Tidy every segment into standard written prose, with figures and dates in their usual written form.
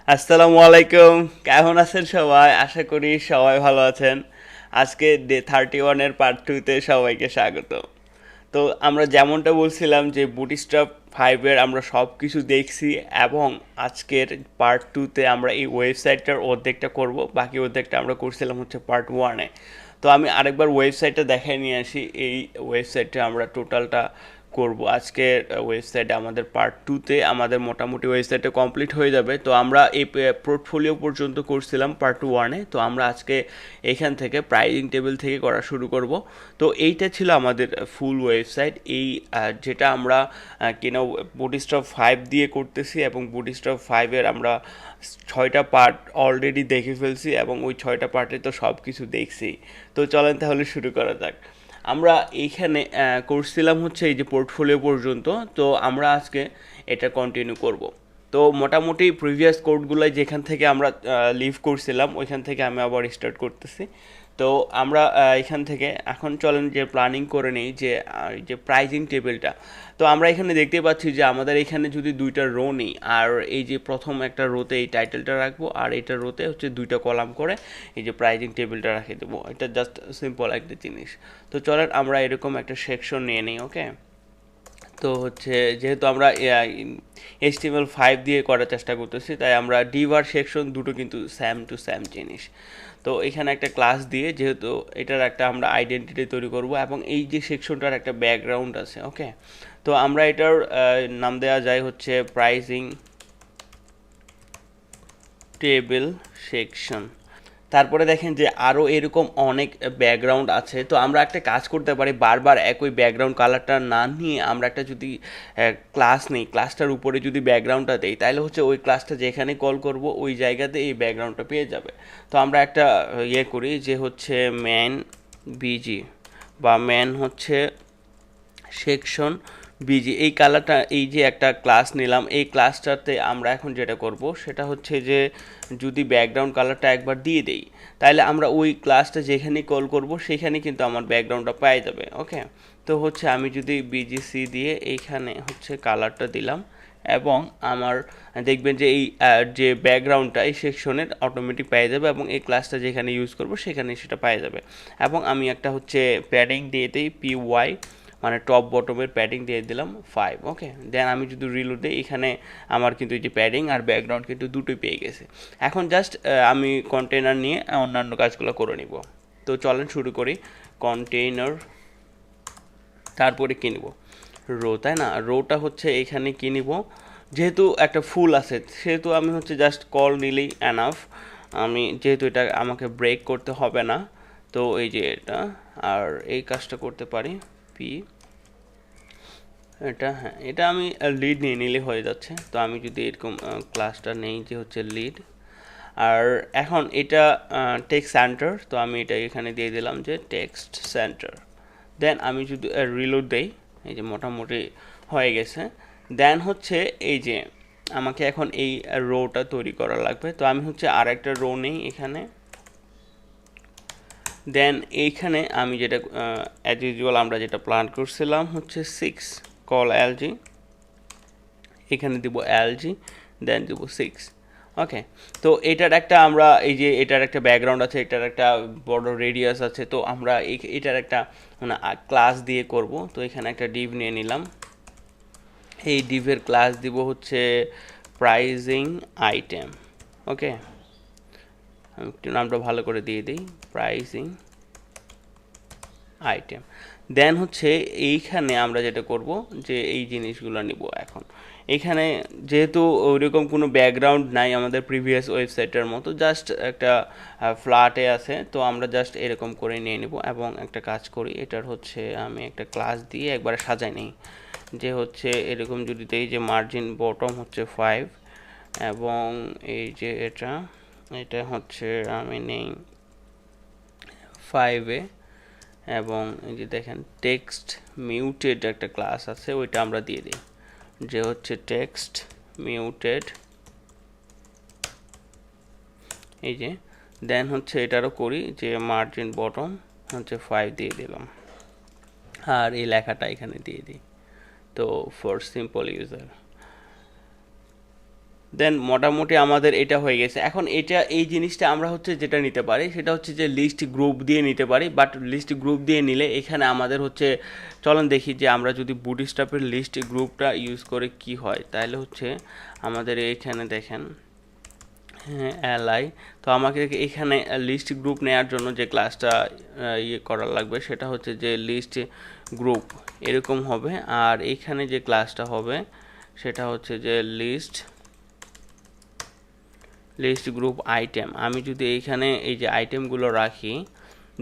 আসসালামু আলাইকুম। কেমন আছেন সবাই? আশা করি সবাই ভালো আছেন। আজকে ডে 31 এর পার্ট 2 তে সবাইকে স্বাগত। তো আমরা যেমনটা বলছিলাম যে বুটস্ট্র্যাপ 5 এর আমরা সব কিছু দেখছি এবং আজকের পার্ট 2 তে আমরা এই ওয়েবসাইটটার অর্ধেকটা করব, বাকি অর্ধেকটা আমরা করছিলাম হচ্ছে পার্ট 1 এ। তো আমি আরেকবার ওয়েবসাইটটা দেখাই নিয়ে আসি। এই ওয়েবসাইটে আমরা টোটালটা করব আজকের ওয়েবসাইটে আমাদের পার্ট 2 তে আমাদের মোটামুটি ওয়েবসাইটে কমপ্লিট হয়ে যাবে। তো আমরা এই পোর্টফোলিও পর্যন্ত করছিলাম পার্ট 1 এ। তো আমরা আজকে এখান থেকে প্রাইজিং টেবিল থেকে করা শুরু করব। তো এইটা ছিল আমাদের ফুল ওয়েবসাইট। এই যেটা আমরা কিনা বুটস্ট্র্যাপ 5 দিয়ে করতেছি এবং বুটস্ট্র্যাপ 5 এর আমরা 6টা পার্ট অলরেডি দেখে ফেলছি এবং ওই 6টা পার্টে তো সব কিছু দেখছি। তো চলেন তাহলে শুরু করা যাক। আমরা এইখানে করছিলাম হচ্ছে এই যে পোর্টফোলিও পর্যন্ত। তো আমরা আজকে এটা কন্টিনিউ করব। তো মোটামুটি প্রিভিয়াস কোডগুলো যেখান থেকে আমরা লিভ করছিলাম ওইখান থেকে আমি আবার স্টার্ট করতেছি। তো আমরা এখান থেকে এখন চলেন যে প্ল্যানিং করে নিই যে যে প্রাইজিং টেবিলটা। তো আমরা এখানে দেখতে পাচ্ছি যে আমাদের এখানে যদি দুইটা রো নিই আর এই যে প্রথম একটা রোতে এই টাইটেলটা রাখবো আর এইটা রোতে হচ্ছে দুইটা কলাম করে এই যে প্রাইজিং টেবিলটা রেখে দেবো। এটা জাস্ট সিম্পল একটা জিনিস। তো চলেন আমরা এরকম একটা সেকশন নিয়ে নিই। ওকে, তো হচ্ছে যেহেতু আমরা HTML5 দিয়ে করার চেষ্টা করতেছি তাই আমরা ডিভ আর সেকশন দুটো কিন্তু স্যাম টু স্যাম জিনিস। তো এখানে একটা ক্লাস দিয়ে যেহেতু এটার একটা আমরা আইডেন্টিটি তৈরি করব এবং এই যে সেকশনটার একটা ব্যাকগ্রাউন্ড আছে। ওকে, তো আমরা এটার নাম দেওয়া যায় হচ্ছে প্রাইসিং টেবিল সেকশন। তারপরে দেখেন যে আরও এরকম অনেক ব্যাকগ্রাউন্ড আছে। তো আমরা একটা কাজ করতে পারি, বারবার একই ব্যাকগ্রাউন্ড কালারটা না নিয়ে আমরা একটা যদি ক্লাস নিই, ক্লাসটার উপরে যদি ব্যাকগ্রাউন্ডটা দেই তাহলে হচ্ছে ওই ক্লাসটা যেখানে কল করব ওই জায়গাতে এই ব্যাকগ্রাউন্ডটা পেয়ে যাবে। তো আমরা একটা ইয়ে করি যে হচ্ছে ম্যান বিজি বা ম্যান হচ্ছে সেকশন বিজি। এই কালারটা এই যে একটা ক্লাস নিলাম, এই ক্লাসটাতে আমরা এখন যেটা করব সেটা হচ্ছে যে যদি ব্যাকগ্রাউন্ড কালারটা একবার দিয়ে দেই তাহলে আমরা ওই ক্লাসটা যেখানে কল করব সেখানে কিন্তু আমার ব্যাকগ্রাউন্ডটা পেয়ে যাবে। ওকে, তো হচ্ছে আমি যদি বিজিসি দিয়ে এইখানে হচ্ছে কালারটা দিলাম এবং আমার দেখবেন যে এই যে ব্যাকগ্রাউন্ডটা এই সেকশনের অটোমেটিক পেয়ে যাবে এবং এই ক্লাসটা যেখানে ইউজ করব সেখানে সেটা পেয়ে যাবে। এবং আমি একটা হচ্ছে প্যাডিং দিয়ে দিই PY, মানে টপ বটমের প্যাডিং দিয়ে দিলাম 5। ওকে, দেন আমি যদি রিলোড দিই এখানে আমার কিন্তু এই যে প্যাডিং আর ব্যাকগ্রাউন্ড কিন্তু দুটোই পেয়ে গেছে। এখন জাস্ট আমি কন্টেনার নিয়ে অন্যান্য কাজগুলো করে নিব। তো চলেন শুরু করি। কন্টেইনার, তারপরে কী নিব, রো, তাই না? রোটা হচ্ছে এখানে কী নিব, যেহেতু একটা ফুল আছে সেহেতু আমি হচ্ছে জাস্ট কল নিলেই এনাফ। আমি যেহেতু এটা আমাকে ব্রেক করতে হবে না, তো এই যে এটা আর এই কাজটা করতে পারি পি, এটা হ্যাঁ এটা আমি লিড নিয়ে নিলে হয়ে যাচ্ছে। তো আমি যদি এরকম ক্লাসটা নেই যে হচ্ছে লিড, আর এখন এটা টেক্সট সেন্টার, তো আমি এটা এখানে দিয়ে দিলাম যে টেক্সট সেন্টার। দেন আমি যদি রিলোড দেই এই যে মোটামুটি হয়ে গেছে। দেন হচ্ছে এই যে আমাকে এখন এই রোটা তৈরি করা লাগবে। তো আমি হচ্ছে আর একটা রো নেই এখানে। দেন এইখানে আমি যেটা অ্যাজ ইউজুয়াল আমরা যেটা প্ল্যান করছিলাম হচ্ছে 6 কল এলজি, এখানে দিব এলজি, দেন দিব 6। ওকে, তো এটার একটা আমরা এই যে এটার একটা ব্যাকগ্রাউন্ড আছে, এটার একটা বড় রেডিয়াস আছে। তো আমরা এটার একটা মানে ক্লাস দিয়ে করব। তো এখানে একটা ডিভ নিয়ে নিলাম, এই ডিভের ক্লাস দিব হচ্ছে প্রাইজিং আইটেম। ওকে, আমি একটু নামটা ভালো করে দিয়ে দিই, প্রাইজিং আইটেম। দেন হচ্ছে এইখানে আমরা যেটা করব যে এই জিনিসগুলো নিব। এখন এখানে যেহেতু ওইরকম কোনো ব্যাকগ্রাউন্ড নাই আমাদের প্রিভিয়াস ওয়েবসাইটের মতো, জাস্ট একটা ফ্ল্যাটে আছে, তো আমরা জাস্ট এরকম করে নিয়ে নিব এবং একটা কাজ করি, এটার হচ্ছে আমি একটা ক্লাস দিয়ে একবারে সাজাই নিই যে হচ্ছে এরকম যদি দেই যে মার্জিন বটম হচ্ছে 5 এবং এই যে এটা এটা হচ্ছে আমি নেই 5-এ এবং এই যে দেখেন টেক্সট মিউটেড একটা ক্লাস আছে ওইটা আমরা দিয়ে দিই যে হচ্ছে টেক্সট মিউটেড, এই যে। দেন হচ্ছে এটারও করি যে মার্জিন বটম হচ্ছে 5 দিয়ে দিলাম আর এই লেখাটা এখানে দিয়ে দিই। তো ফর সিম্পল ইউজার, দেন মোটামুটি আমাদের এটা হয়ে গেছে। এখন এটা এই জিনিসটা আমরা হচ্ছে যেটা নিতে পারি সেটা হচ্ছে যে লিস্ট গ্রুপ দিয়ে নিতে পারি, বাট লিস্ট গ্রুপ দিয়ে নিলে এখানে আমাদের হচ্ছে, চলেন দেখি যে আমরা যদি বুটস্ট্র্যাপের লিস্ট গ্রুপটা ইউজ করে কি হয়। তাহলে হচ্ছে আমাদের এইখানে দেখেন, হ্যাঁ এলআই, তো আমাকে এখানে লিস্ট গ্রুপ নেওয়ার জন্য যে ক্লাসটা ইয়ে করা লাগবে সেটা হচ্ছে যে লিস্ট গ্রুপ এরকম হবে, আর এইখানে যে ক্লাসটা হবে সেটা হচ্ছে যে লিস্ট গ্রুপ আইটেম। আমি যদি এইখানে এই যে আইটেমগুলো রাখি,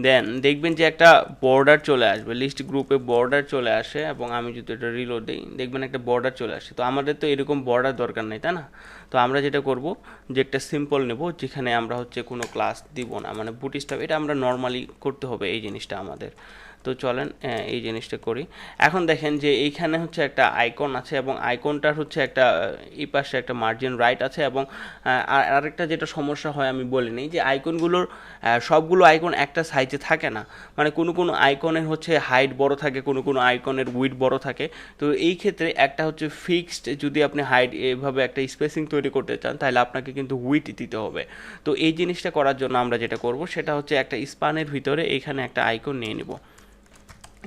দেন দেখবেন যে একটা বর্ডার চলে আসবে, লিস্ট গ্রুপে বর্ডার চলে আসে, এবং আমি যদি এটা রিলোড দিই দেখবেন একটা বর্ডার চলে আসে। তো আমাদের তো এরকম বর্ডার দরকার নেই, তাই না? তো আমরা যেটা করব যে একটা সিম্পল নেব যেখানে আমরা হচ্ছে কোনো ক্লাস দিব না, মানে বুটস্ট্র্যাপ এটা আমরা নর্মালি করতে হবে এই জিনিসটা আমাদের। তো চলেন এই জিনিসটা করি। এখন দেখেন যে এইখানে হচ্ছে একটা আইকন আছে, এবং আইকনটার হচ্ছে একটা এই পাশে একটা মার্জিন রাইট আছে, এবং আরেকটা যেটা সমস্যা হয় আমি বলি নিই যে আইকনগুলোর সবগুলো আইকন একটা সাইজে থাকে না, মানে কোনো কোনো আইকনের হচ্ছে হাইট বড় থাকে, কোনো কোনো আইকনের উইডথ বড় থাকে। তো এই ক্ষেত্রে একটা হচ্ছে ফিক্সড, যদি আপনি হাইট এভাবে একটা স্পেসিং তৈরি করতে চান তাহলে আপনাকে কিন্তু উইডথ দিতে হবে। তো এই জিনিসটা করার জন্য আমরা যেটা করব সেটা হচ্ছে একটা স্পানের ভিতরে এখানে একটা আইকন নিয়ে নিব,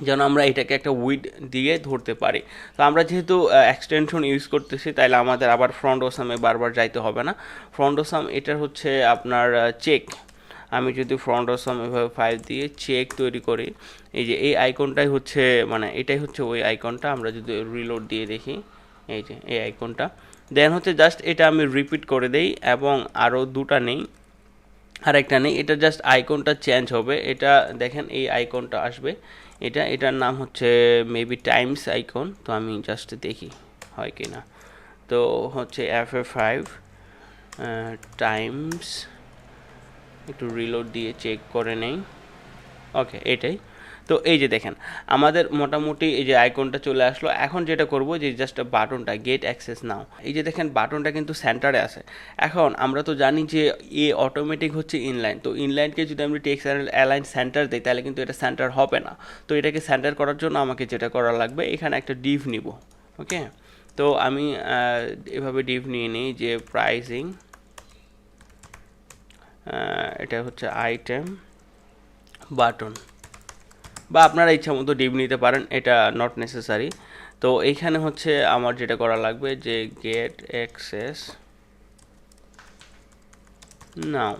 যেন আমরা এটাকে একটা উইড দিয়ে ধরতে পারি। তো আমরা যেহেতু এক্সটেনশন ইউজ করতেছি তাইলে আমাদের আবার ফ্রন্ট ওসামে বারবার যাইতে হবে না। ফ্রন্ট ওসাম এটার হচ্ছে আপনার চেক, আমি যদি ফ্রন্ট ওসাম এভাবে ফাইল দিয়ে চেক তৈরি করি, এই যে এই আইকনটাই হচ্ছে, মানে এটাই হচ্ছে ওই আইকনটা। আমরা যদি রিলোড দিয়ে দেখি, এই যে এই আইকনটা, দেন হচ্ছে জাস্ট এটা আমি রিপিট করে দেই, এবং আরও দুটা নেই, আরেকটা নেই, এটা জাস্ট আইকনটা চেঞ্জ হবে। এটা দেখেন এই আইকনটা আসবে, এটার নাম হচ্ছে মেবি টাইমস আইকন। তো আমি জাস্ট দেখি হয় কি না। তো হচ্ছে F5 টাইমস, একটু রিলোড দিয়ে চেক করে নেই। ওকে, এটাই। তো এই যে দেখেন আমাদের মোটামুটি এই যে আইকনটা চলে আসলো। এখন যেটা করব যে জাস্ট বাটনটা গেট অ্যাক্সেস নাও, এই যে দেখেন বাটনটা কিন্তু সেন্টারে আছে। এখন আমরা তো জানি যে অটোমেটিক হচ্ছে ইনলাইন, তো ইনলাইনকে যদি আমি টেক্সট অ্যালাইন সেন্টার দিই তাহলে কিন্তু এটা সেন্টার হবে না। তো এটাকে সেন্টার করার জন্য আমাকে যেটা করা লাগবে, এখানে একটা ডিভ নিব। ওকে, তো আমি এভাবে ডিভ নিয়ে নিই যে প্রাইসিং, এটা হচ্ছে আইটেম বাটন, বা আপনারা ইচ্ছা মতো ডিভ নিতে পারেন, এটা নট নেসেসারি। তো এইখানে হচ্ছে আমার যেটা করা লাগবে যে গেট অ্যাক্সেস নাও,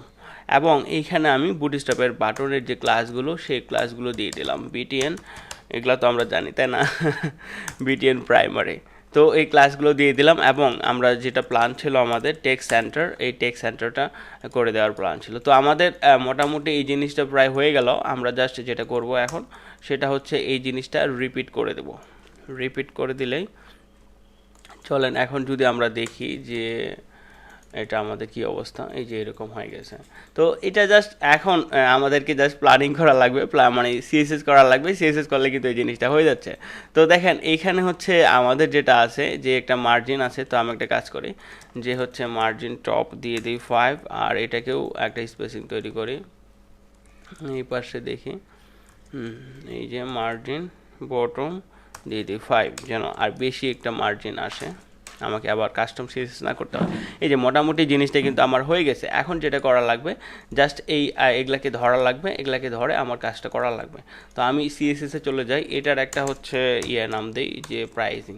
এবং এইখানে আমি বুটস্ট্র্যাপের বাটনের যে ক্লাসগুলো সেই ক্লাসগুলো দিয়ে দিলাম। বিটিএন, এগুলো তো আমরা জানি তাই না, বিটিএন প্রাইমারি। তো এই ক্লাসগুলো দিয়ে দিলাম, এবং আমরা যেটা প্ল্যান ছিল আমাদের টেক্সট সেন্টার, এই টেক্সট সেন্টারটা করে দেওয়ার প্ল্যান ছিল। তো আমাদের মোটামুটি এই জিনিসটা প্রায় হয়ে গেল। আমরা জাস্ট যেটা করব এখন সেটা হচ্ছে এই জিনিসটা রিপিট করে দেব। রিপিট করে দিলেই চলেন এখন যদি আমরা দেখি যে এটা আমাদের কি অবস্থা, এই যে এরকম হয়ে গেছে। তো এটা জাস্ট এখন আমাদেরকে জাস্ট প্ল্যানিং করা লাগবে, মানে সিএসএস করা লাগবে, সিএসএস করলে কিন্তু এই জিনিসটা হয়ে যাচ্ছে। তো দেখেন এইখানে হচ্ছে আমাদের যেটা আছে যে একটা মার্জিন আছে। তো আমি একটা কাজ করি যে হচ্ছে মার্জিন টপ দিয়ে দিই 5, আর এটাকেও একটা স্পেসিং তৈরি করি। এই পাশে দেখি, এই যে মার্জিন বটম দিয়ে দিই 5, যেন আর বেশি একটা মার্জিন আসে, আমাকে আবার কাস্টম সিরিজ না করতে হবে। এই যে মোটামুটি জিনিসটা কিন্তু আমার হয়ে গেছে। এখন যেটা করা লাগবে জাস্ট এই এগুলাকে ধরা লাগবে, এগুলাকে ধরে আমার কাজটা করা লাগবে। তো আমি সিএসএসে চলে যাই, এটার একটা হচ্ছে নাম দিই যে প্রাইসিং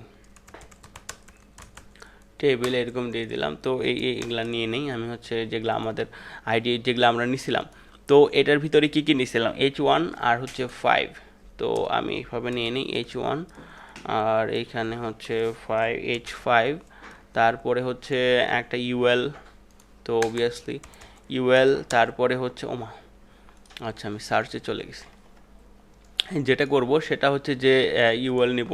টেবিল, এরকম দিয়ে দিলাম। তো এইগুলা নিয়ে নেই আমি, হচ্ছে যেগুলো আমাদের আইডি যেগুলো আমরা নিছিলাম। তো এটার ভিতরে কি কি নিছিলাম, H1 আর হচ্ছে 5। তো আমি এইভাবে নিয়ে নিই H1, আর এইখানে হচ্ছে 5 H5, তারপরে হচ্ছে একটা ইউএল, তো অবভিয়াসলি ইউএল, তারপরে হচ্ছে ওমা, আচ্ছা আমি সার্চে চলে গেছি। যেটা করব সেটা হচ্ছে যে ইউএল নিব।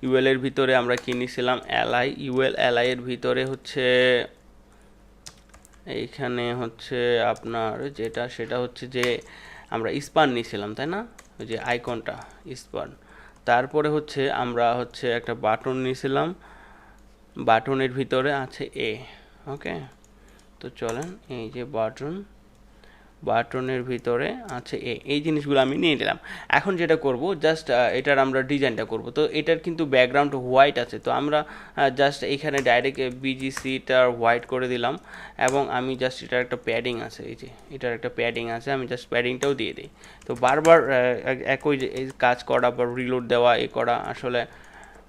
ইউএল এর ভিতরে আমরা কি নিছিলাম, এলআই, ইউএল এলআই এর ভিতরে হচ্ছে এইখানে হচ্ছে আপনার যেটা সেটা হচ্ছে যে আমরা স্পান নিছিলাম তাই না, ওই যে আইকনটা স্পান। তারপরে হচ্ছে আমরা হচ্ছে একটা বাটন নিয়েছিলাম, বাটনের ভিতরে আছে এ। ওকে, তো চলেন এই যে বাটন, বাটনের ভিতরে আচ্ছা এই জিনিসগুলো আমি নিয়ে নিলাম। এখন যেটা করব জাস্ট এটার আমরা ডিজাইনটা করব। তো এটার কিন্তু ব্যাকগ্রাউন্ড হোয়াইট আছে, তো আমরা জাস্ট এখানে ডাইরেক্ট বিজিসিটা হোয়াইট করে দিলাম এবং আমি জাস্ট এটার একটা প্যাডিং আছে, এই যে এটার একটা প্যাডিং আছে, আমি জাস্ট প্যাডিংটাও দিয়ে দিই। তো বারবার একই কাজ করা বা রিলোড দেওয়া এ করা আসলে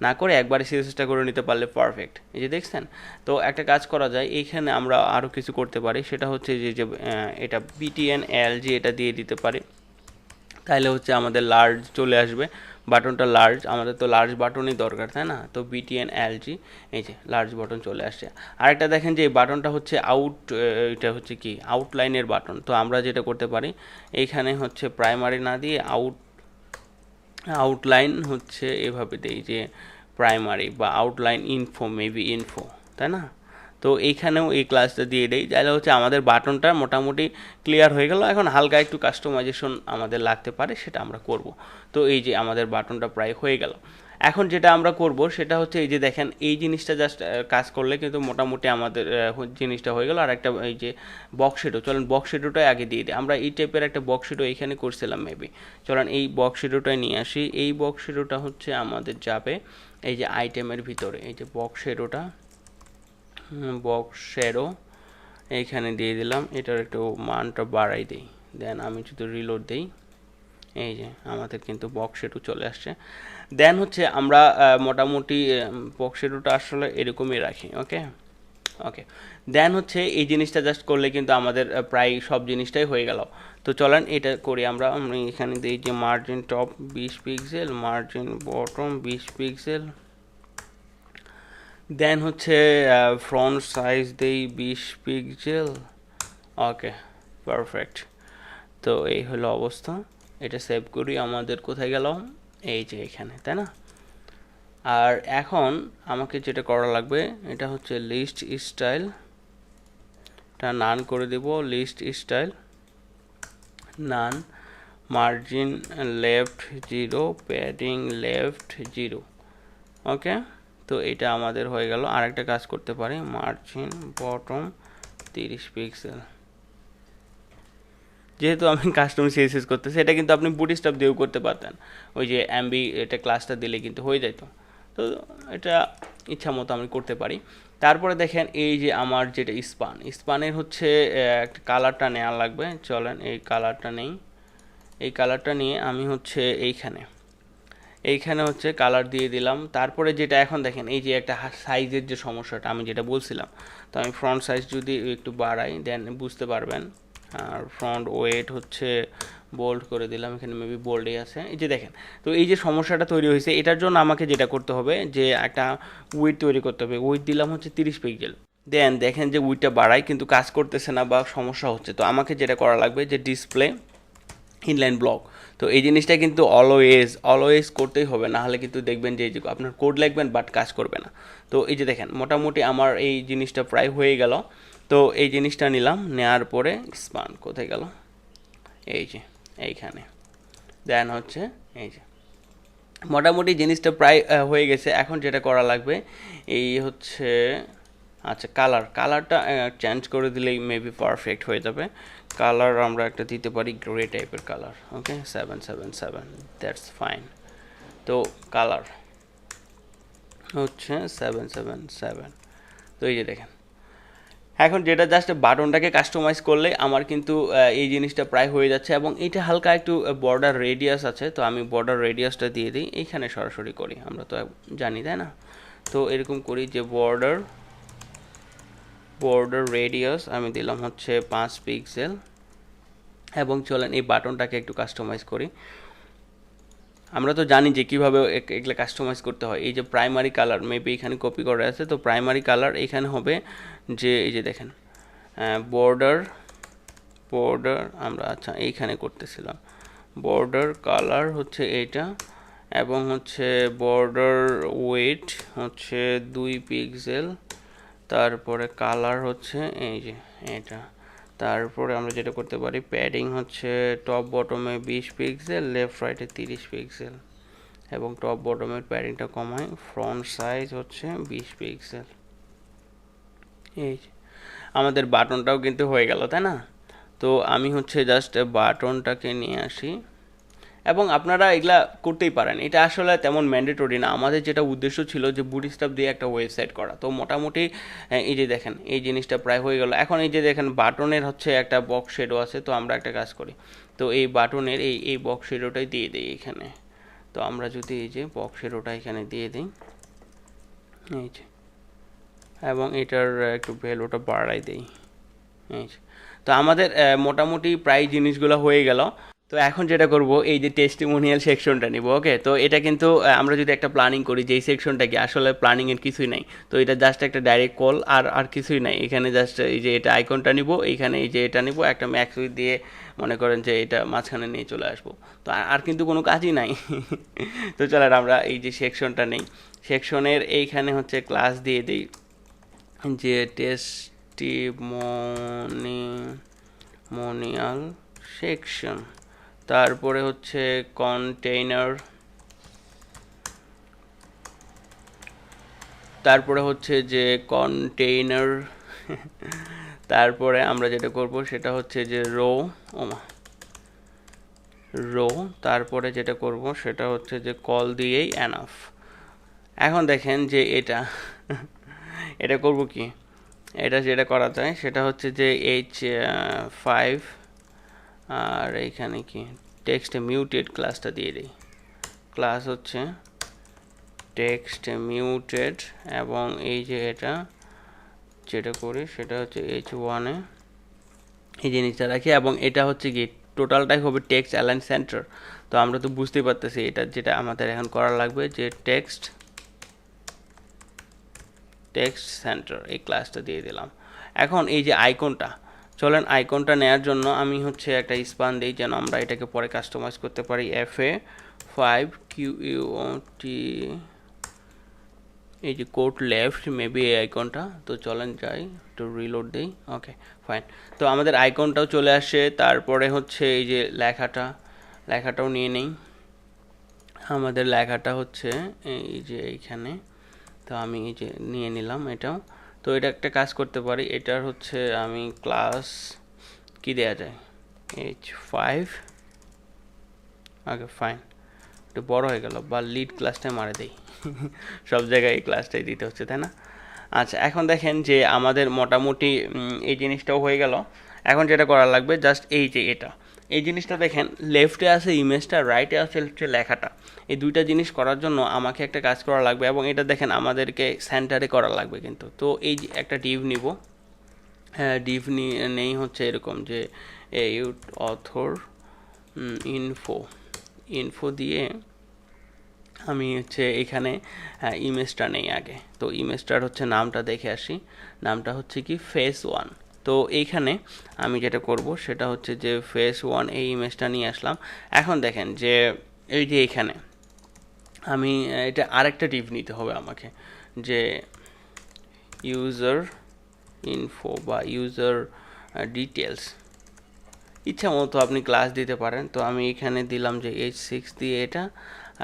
না করে একবারে সিরিজটা করে নিতে পারলে পারফেক্ট। এই যে দেখছেন, তো একটা কাজ করা যায়, এইখানে আমরা আরও কিছু করতে পারি, সেটা হচ্ছে যে এটা বিটিএন এলজি এটা দিয়ে দিতে পারি, তাহলে হচ্ছে আমাদের লার্জ চলে আসবে, বাটনটা লার্জ, আমাদের তো লার্জ বাটনই দরকার তাই না। তো বিটিএন এলজি, এই যে লার্জ বাটন চলে আসছে। আরেকটা দেখেন যে এই বাটনটা হচ্ছে এটা হচ্ছে কি আউটলাইনের বাটন। তো আমরা যেটা করতে পারি, এইখানে হচ্ছে প্রাইমারি না দিয়ে আউটলাইন হচ্ছে এভাবে দেই যে প্রাইমারি বা আউটলাইন ইনফো, মেবি ইনফো, তাই না। তো এইখানেও এই ক্লাসটা দিয়ে দেই, তাহলে হচ্ছে আমাদের বাটনটা মোটামুটি ক্লিয়ার হয়ে গেল। এখন হালকা একটু কাস্টমাইজেশন আমাদের লাগতে পারে, সেটা আমরা করব। তো এই যে আমাদের বাটনটা প্রায় হয়ে গেল। এখন যেটা আমরা করব সেটা হচ্ছে এই যে দেখেন এই জিনিসটা জাস্ট কাজ করলে কিন্তু মোটামুটি আমাদের জিনিসটা হয়ে গেল। আর একটা এই যে বক্স শেডো, চলেন বক্স শেডোটাই আগে দিয়ে দিই। আমরা এই টাইপের একটা বক্স শেডো এইখানে করছিলাম মেবি, চলেন এই বক্স শেডোটাই নিয়ে আসি। এই বক্স শেডোটা হচ্ছে আমাদের যাবে এই যে আইটেমের ভিতরে, এই যে বক্স শেডোটা, বক্স শেডো এইখানে দিয়ে দিলাম। এটার একটু মানটা বাড়াই দিই, দেন আমি যদি রিলোড দিই, এই যে আমাদের কিন্তু বক্স শেডো চলে আসছে। দেন হচ্ছে আমরা মোটামুটি বক্স শেডোটা আসলে এরকমই রাখি। ওকে ওকে, দেন হচ্ছে এই জিনিসটা জাস্ট করলে কিন্তু আমাদের প্রায় সব জিনিসটাই হয়ে গেল। তো চলেন এটা করি আমরা। আমি এখানে দিই যে margin top 20 pixel, margin bottom 20 pixel, then হচ্ছে ফ্রন্ট সাইজ দেই 20 পিক্সেল। ওকে, পারফেক্ট। তো এই হলো অবস্থা। এটা সেভ করি, আমাদের কোথায় গেল, এই যে এখানে, তাই না। আর এখন আমাকে যেটা করা লাগবে এটা হচ্ছে লিস্ট স্টাইল, এটা নান করে দেব, লিস্ট স্টাইল নান, মার্জিন লেফট 0, প্যাডিং লেফট 0। ওকে, তো এটা আমাদের হয়ে গেল। আর একটা কাজ করতে পারি, মার্জিন বটম 30 পিক্সেল। যেহেতু আমি কাস্টম সিএসএস করতেছি, এটা কিন্তু আপনি বুটস্ট্র্যাপ দিয়েও করতে পারতেন, ওই যে এমবি এটা ক্লাসটা দিলে কিন্তু হয়ে যেত। তো এটা ইচ্ছা মতো আমি করতে পারি। তারপরে দেখেন এই যে আমার যেটা স্পানের হচ্ছে একটা কালারটা নেওয়া লাগবে। চলেন এই কালারটা নেই, এই কালারটা নিয়ে আমি হচ্ছে এইখানে হচ্ছে কালার দিয়ে দিলাম। তারপরে যেটা এখন দেখেন এই যে একটা সাইজের যে সমস্যাটা আমি যেটা বলছিলাম, তো আমি ফ্রন্ট সাইজ যদি একটু বাড়াই দেন বুঝতে পারবেন। আর ফ্রন্ট ওয়েট হচ্ছে বোল্ড করে দিলাম, এখানে মেবি বোল্ডই আছে। এই যে দেখেন, তো এই যে সমস্যাটা তৈরি হয়েছে, এটার জন্য আমাকে যেটা করতে হবে যে একটা উইড তৈরি করতে হবে। উইড দিলাম হচ্ছে 30 পিক্সেল। দেন দেখেন যে উইডটা বাড়াই কিন্তু কাজ করতেছে না বা সমস্যা হচ্ছে। তো আমাকে যেটা করা লাগবে যে ডিসপ্লে ইনলাইন ব্লক। তো এই জিনিসটা কিন্তু অলওয়েজ করতেই হবে, না হলে কিন্তু দেখবেন যে আপনার কোড লিখবেন বাট কাজ করবে না। তো এই যে দেখেন মোটামুটি আমার এই জিনিসটা প্রায় হয়ে গেল। তো এই জিনিসটা নিলাম, নেওয়ার পরে স্পান কোথায় গেল, এই যে এইখানে, দেন হচ্ছে এই যে মোটামুটি জিনিসটা প্রায় হয়ে গেছে। এখন যেটা করা লাগবে এই হচ্ছে আচ্ছা কালারটা চেঞ্জ করে দিলেই মেবি পারফেক্ট হয়ে যাবে। কালার আমরা একটা দিতে পারি গ্রে টাইপের কালার। Okay 777, that's fine. তো কালার হচ্ছে 777। তো এই যে দেখেন, এখন যেটা জাস্ট বাটনটাকে কাস্টমাইজ করলে আমার কিন্তু এই জিনিসটা প্রায় হয়ে যাচ্ছে। এবং এটা হালকা একটু বর্ডার রেডিয়াস আছে, তো আমি বর্ডার রেডিয়াসটা দিয়ে দিই, এইখানে সরাসরি করি, আমরা তো জানি তাই না। তো এরকম করি যে বর্ডার রেডিয়াস আমি দিলাম হচ্ছে 5 পিক্সেল। এবং চলেন এই বাটনটাকে একটু কাস্টমাইজ করি। আমরা তো জানি যে কীভাবে এগুলো কাস্টমাইজ করতে হয়। এই যে প্রাইমারি কালার মেবি এখানে কপি করা আছে, তো প্রাইমারি কালার এখানে হবে যে এই যে দেখেন বর্ডার আমরা আচ্ছা এইখানে করতেছিলাম, বর্ডার কালার হচ্ছে এইটা, এবং হচ্ছে বর্ডার ওয়েট হচ্ছে 2 পিক্সেল। তারপরে কালার হচ্ছে এই যে এটা। তারপরে আমরা যেটা করতে পারি প্যাডিং হচ্ছে টপ বটমে 20 পিক্সেল, লেফট রাইটে 30 পিক্সেল, এবং টপ বটমের প্যাডিংটা কমাই, ফ্রন্ট সাইজ হচ্ছে 20 পিক্সেল। এই আমাদের বাটনটাও কিন্তু হয়ে গেল তাই না। তো আমি হচ্ছে জাস্ট বাটনটাকে নিয়ে আসি, এবং আপনারা এগুলা করতেই পারেন, এটা আসলে তেমন ম্যান্ডেটরি না। আমাদের যেটা উদ্দেশ্য ছিল যে বুটস্ট্র্যাপ দিয়ে একটা ওয়েবসাইট করা, তো মোটামুটি এই যে দেখেন এই জিনিসটা প্রায় হয়ে গেল। এখন এই যে দেখেন বাটনের হচ্ছে একটা বক্স শেডো আছে, তো আমরা একটা কাজ করি, তো এই বাটনের এই বক্স শেডোটাই দিয়ে দিই এখানে। তো আমরা যদি এই যে বক্স শেডোটা এখানে দিয়ে দিই, এই যে, এবং এটার একটু ভ্যালুটা বাড়াই দিই, এই যে। তো আমাদের মোটামুটি প্রায় জিনিসগুলো হয়ে গেল। তো এখন যেটা করব, এই যে টেস্টিমোনিয়াল সেকশনটা নিব। ওকে, তো এটা কিন্তু আমরা যদি একটা প্ল্যানিং করি যে এই সেকশনটা কি আসলে প্ল্যানিংয়ের কিছুই নাই, তো এটা জাস্ট একটা ডাইরেক্ট কল, আর কিছুই নাই এখানে। জাস্ট এই যে এটা আইকনটা নিব, এইখানে এই যে এটা নিব, একটা ম্যাক্স উইথ দিয়ে মনে করেন যে এটা মাঝখানে নিয়ে চলে আসবো। তো আর কিন্তু কোনো কাজই নাই। তো চলেন আমরা এই যে সেকশনটা নেই, সেকশনের এইখানে হচ্ছে ক্লাস দিয়ে দিই যে টেস্টিমোনিয়াল সেকশন, তারপরে হচ্ছে কন্টেইনার, তারপরে হচ্ছে যে কন্টেইনার, তারপরে আমরা যেটা করব সেটা হচ্ছে যে রো, তারপরে যেটা করব সেটা হচ্ছে যে কল দিয়েই এনাফ। এখন দেখেন যে এটা এটা করব কি, এটা যেটা করা যায় সেটা হচ্ছে যে H5, আর এইখানে কি টেক্সট মিউটেড ক্লাসটা দিয়ে দিই। ক্লাস হচ্ছে টেক্সট মিউটেড, এবং এই যে এটা যেটা করি সেটা হচ্ছে H1-এ এই জিনিসটা রাখি, এবং এটা হচ্ছে কি টোটালটাই হবে টেক্সট অ্যালাইন সেন্টার। তো আমরা তো বুঝতেই পারতেছি এটা যেটা আমাদের এখন করা লাগবে, যে টেক্সট সেন্টার এই ক্লাসটা দিয়ে দিলাম। এখন এই যে আইকনটা, চলেন আইকনটা নেওয়ার জন্য আমি হচ্ছে একটা স্পান দিই যেন আমরা এটাকে পরে কাস্টমাইজ করতে পারি। FA5QUOT, এই যে কোড লেফট মেবি এই আইকনটা। তো চলেন যাই একটু রিলোড দিই। ওকে ফাইন, তো আমাদের আইকনটাও চলে আসে। তারপরে হচ্ছে এই যে লেখাটাও নিয়ে নেই। আমাদের লেখাটা হচ্ছে এই যে এইখানে, তো আমি এই যে নিয়ে নিলাম এটাও। তো এটা একটা কাজ করতে পারি, এটার হচ্ছে আমি ক্লাস কি দেয়া যায়, H5। ওকে ফাইন, একটু বড় হয়ে গেল, বা লিড ক্লাসটাই মারে দেই। সব জায়গায় এই ক্লাসটাই দিতে হচ্ছে, তাই না? আচ্ছা, এখন দেখেন যে আমাদের মোটামুটি এই জিনিসটাও হয়ে গেল। এখন যেটা করা লাগবে জাস্ট এই যে এটা, এই জিনিসটা দেখেন লেফটে আছে ইমেজটা, রাইটে আছে হচ্ছে লেখাটা। এই দুইটা জিনিস করার জন্য আমাকে একটা কাজ করা লাগবে, এবং এটা দেখেন আমাদেরকে সেন্টারে করা লাগবে কিন্তু। তো এই যে একটা ডিভ নিব, হ্যাঁ ডিভ নেই হচ্ছে এরকম যে অথর ইনফো দিয়ে আমি হচ্ছে এখানে ইমেজটা নেই আগে। তো ইমেজটার হচ্ছে নামটা দেখে আসি, নামটা হচ্ছে কি ফেস 1। তো এইখানে আমি যেটা করব সেটা হচ্ছে যে ফেস 1 এই ইমেজটা নিয়ে আসলাম। এখন দেখেন যে এই যে এখানে আমি এটা আরেকটা ডিভ নিতে হবে আমাকে, যে ইউজার ইনফো বা ইউজার ডিটেলস, ইচ্ছা মতো আপনি ক্লাস দিতে পারেন। তো আমি এখানে দিলাম যে H6 দিয়ে এটা,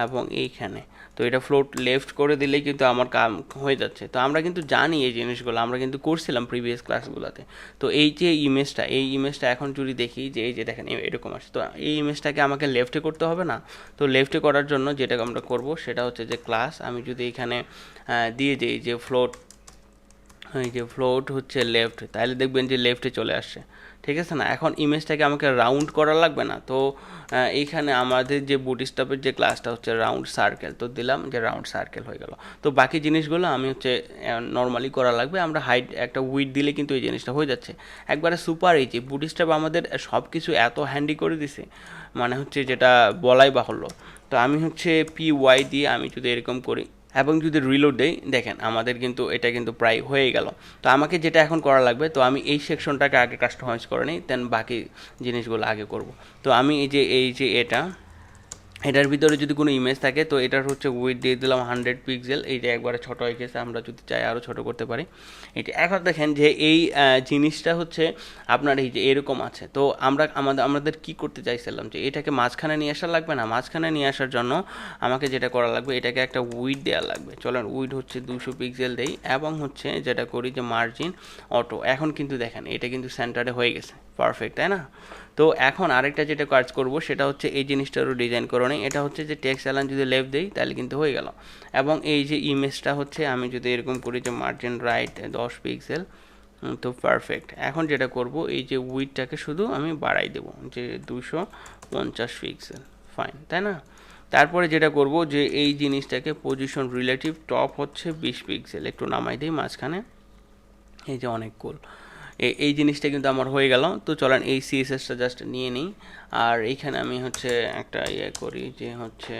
এবং এইখানে তো এটা ফ্লোট লেফট করে দিলেই কিন্তু আমার কাম হয়ে যাচ্ছে। তো আমরা কিন্তু জানি এই জিনিসগুলো, আমরা কিন্তু করছিলাম প্রিভিয়াস ক্লাসগুলোতে। তো এই যে এই ইমেজটা এখন যদি দেখি যে এই যে দেখেন এরকম আসে, তো এই ইমেজটাকে আমাকে লেফটে করতে হবে না? তো লেফটে করার জন্য যেটা আমরা করব সেটা হচ্ছে যে ক্লাস আমি যদি এখানে দিয়ে দিই যে ফ্লোট, এই যে ফ্লোট হচ্ছে লেফট, তাহলে দেখবেন যে লেফটে চলে আসছে, ঠিক আছে না? এখন ইমেজটাকে আমাকে রাউন্ড করা লাগবে না। তো এইখানে আমাদের যে বুটস্ট্র্যাপের যে ক্লাসটা হচ্ছে রাউন্ড সার্কেল, তো দিলাম যে রাউন্ড সার্কেল হয়ে গেল। তো বাকি জিনিসগুলো আমি হচ্ছে নর্মালি করা লাগবে, আমরা হাইট একটা উইড দিলে কিন্তু এই জিনিসটা হয়ে যাচ্ছে একবারে সুপার। এই যে বুটস্ট্র্যাপ আমাদের সব কিছু এত হ্যান্ডি করে দিছে, মানে হচ্ছে যেটা বলাই বাহুল্য। তো আমি হচ্ছে PY দিয়ে আমি যদি এরকম করি এবং যদি রিলোড দেই, দেখেন আমাদের কিন্তু এটা কিন্তু প্রায় হয়ে গেল। তো আমাকে যেটা এখন করা লাগবে, তো আমি এই সেকশনটাকে আগে কাস্টমাইজ করে নিই, দেন বাকি জিনিসগুলো আগে করব। তো আমি এই যে এটার ভিতরে যদি কোনো ইমেজ থাকে, তো এটার হচ্ছে উইথ দিয়ে দিলাম 100 পিক্সেল, এইটা একবারে ছোটো হয়ে গেছে, আমরা যদি চাই আরও ছোটো করতে পারি এটা। এখন দেখেন যে এই জিনিসটা হচ্ছে আপনার এই যে এরকম আছে। তো আমরা আমাদের কি করতে চাইছিলাম যে এটাকে মাঝখানে নিয়ে আসা লাগবে না? মাঝখানে নিয়ে আসার জন্য আমাকে যেটা করা লাগবে, এটাকে একটা উইথ দেওয়া লাগবে। চলেন উইথ হচ্ছে 200 পিক্সেল দেই, এবং হচ্ছে যেটা করি যে মার্জিন অটো। এখন কিন্তু দেখেন এটা কিন্তু সেন্টারে হয়ে গেছে, পারফেক্ট, তাই না? তো এখন আরেকটা যেটা কাজ করব সেটা হচ্ছে এই জিনিসটারও ডিজাইন করে নিই। এটা হচ্ছে যে টেক্সট অ্যালাইন যদি লেফট দেই তাহলে কিন্তু হয়ে গেল। এবং এই যে ইমেজটা হচ্ছে আমি যদি এরকম করি যে মার্জিন রাইট 10 পিক্সেল, তো পারফেক্ট। এখন যেটা করব এই যে উইডটাকে শুধু আমি বাড়াই দেবো যে 250 পিক্সেল, ফাইন, তাই না? তারপরে যেটা করব যে এই জিনিসটাকে পজিশন রিলেটিভ টপ হচ্ছে 20 পিক্সেল একটু নামাই দিই মাঝখানে, এই যে অনেক কুল। এই জিনিসটা কিন্তু আমার হয়ে গেল। তো চলেন এই সিএসএসটা জাস্ট নিয়ে নিই, আর এইখানে আমি হচ্ছে একটা ইয়ে করি যে হচ্ছে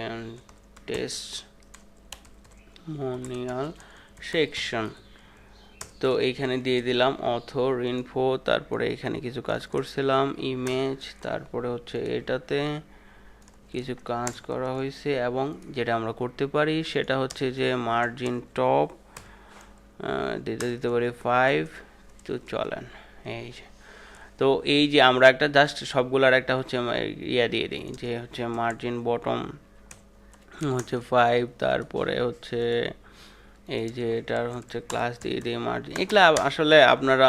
টেস্টিমোনিয়াল সেকশন। তো এইখানে দিয়ে দিলাম অথর ইনফো, তারপরে এখানে কিছু কাজ করছিলাম ইমেজ, তারপরে হচ্ছে এটাতে কিছু কাজ করা হয়েছে, এবং যেটা আমরা করতে পারি সেটা হচ্ছে যে মার্জিন টপ দিতে পারি 5। তো চলেন এই যে, তো এই যে আমরা একটা জাস্ট সবগুলার একটা হচ্ছে ইয়া দিয়ে দিই যে হচ্ছে মার্জিন বটম হচ্ছে 5, তারপরে হচ্ছে এই যে এটার হচ্ছে ক্লাস দিয়ে দিই মার্জিন। এগুলা আসলে আপনারা,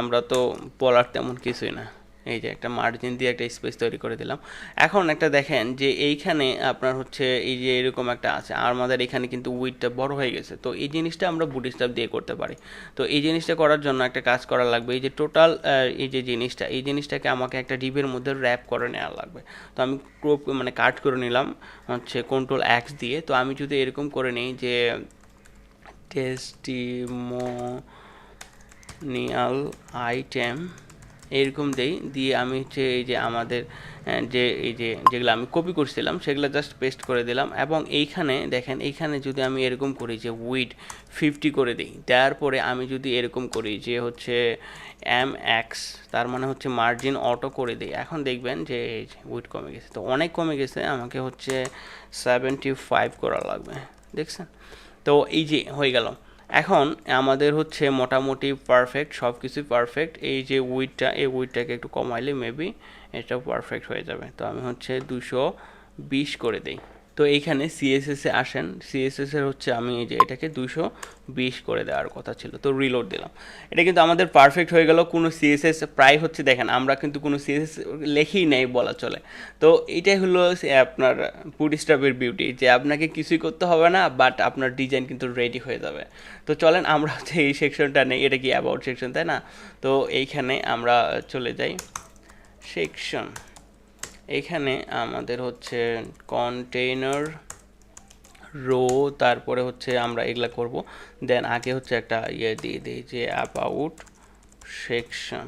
আমরা তো বলার তেমন কিছুই না। এই যে একটা মার্জিন দিয়ে একটা স্পেস তৈরি করে দিলাম। এখন একটা দেখেন যে এইখানে আপনার হচ্ছে এই যে এরকম একটা আছে, আর আমাদের এখানে কিন্তু উইডটা বড় হয়ে গেছে। তো এই জিনিসটা আমরা বুটস্ট্র্যাপ দিয়ে করতে পারি। তো এই জিনিসটা করার জন্য একটা কাজ করা লাগবে, এই যে টোটাল এই যে জিনিসটা, এই জিনিসটাকে আমাকে একটা ডিভের মধ্যে র্যাপ করে নেওয়া লাগবে। তো আমি ক্রপ মানে কাট করে নিলাম হচ্ছে কন্ট্রোল এক্স দিয়ে। তো আমি যদি এরকম করে নিই যে টেস্টিমোনিয়াল আইটেম এরকম দিয়ে আমি হচ্ছে এই যে আমাদের যে এই যে যেগুলো আমি কপি করছিলাম সেগুলো জাস্ট পেস্ট করে দিলাম। এবং এইখানে দেখেন, এইখানে যদি আমি এরকম করি যে উইড 50 করে দিই, তারপরে আমি যদি এরকম করি যে হচ্ছে এক্স, তার মানে হচ্ছে মার্জিন অটো করে দিই, এখন দেখবেন যে এই যে উইড কমে গেছে। তো অনেক কমে গেছে, আমাকে হচ্ছে 75 করা লাগবে, দেখছেন? তো এই যে হয়ে গেল। এখন আমাদের হচ্ছে মোটামুটি পারফেক্ট, সব কিছুই পারফেক্ট। এই যে উইডটা, এই উইডটাকে একটু কমাইলে মেবি এটাও পারফেক্ট হয়ে যাবে। তো আমি হচ্ছে 220 করে দিই। তো এইখানে সিএসএসে আসেন, সিএসএসের হচ্ছে আমি এই যে এটাকে 220 করে দেওয়ার কথা ছিল, তো রিলোড দিলাম। এটা কিন্তু আমাদের পারফেক্ট হয়ে গেল। কোনো সিএসএস প্রায় হচ্ছে দেখেন আমরা কিন্তু কোনো সিএসএস লেখেই নেই বলা চলে। তো এইটাই হলো আপনার বুটস্ট্র্যাপের বিউটি, যে আপনাকে কিছুই করতে হবে না, বাট আপনার ডিজাইন কিন্তু রেডি হয়ে যাবে। তো চলেন আমরা হচ্ছে এই সেকশনটা নেই, এটা কি অ্যাবাউট সেকশন, তাই না? তো এইখানে আমরা চলে যাই সেকশন, এইখানে আমাদের হচ্ছে কন্টেইনার রো, তারপরে হচ্ছে আমরা এগুলা করব। দেন আগে হচ্ছে একটা ইয়ে দিয়ে দিই যে অ্যাবাউট সেকশন।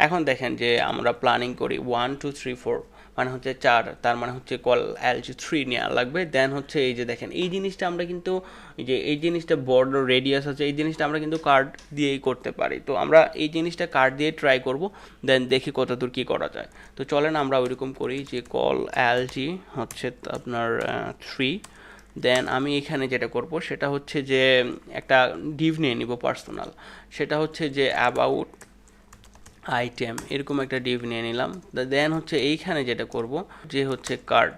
এখন দেখেন যে আমরা প্ল্যানিং করি 1 2 3 4, মানে হচ্ছে 4, তার মানে হচ্ছে কল এলজি 3 নেওয়া লাগবে। দেন হচ্ছে এই যে দেখেন এই জিনিসটা আমরা কিন্তু এই জিনিসটা বর্ডার রেডিয়াস আছে, এই জিনিসটা আমরা কিন্তু কার্ড দিয়েই করতে পারি। তো আমরা এই জিনিসটা কার্ড দিয়ে ট্রাই করব, দেন দেখি কতদূর কী করা যায়। তো চলেন আমরা ওইরকম করি যে কল এলজি হচ্ছে আপনার 3। দেন আমি এখানে যেটা করব সেটা হচ্ছে যে একটা ডিভ নিয়ে নিব পার্সোনাল, সেটা হচ্ছে যে অ্যাবাউট আইটেম, এরকম একটা ডিভ নিয়ে নিলাম। দেন হচ্ছে এইখানে যেটা করব যে হচ্ছে কার্ড,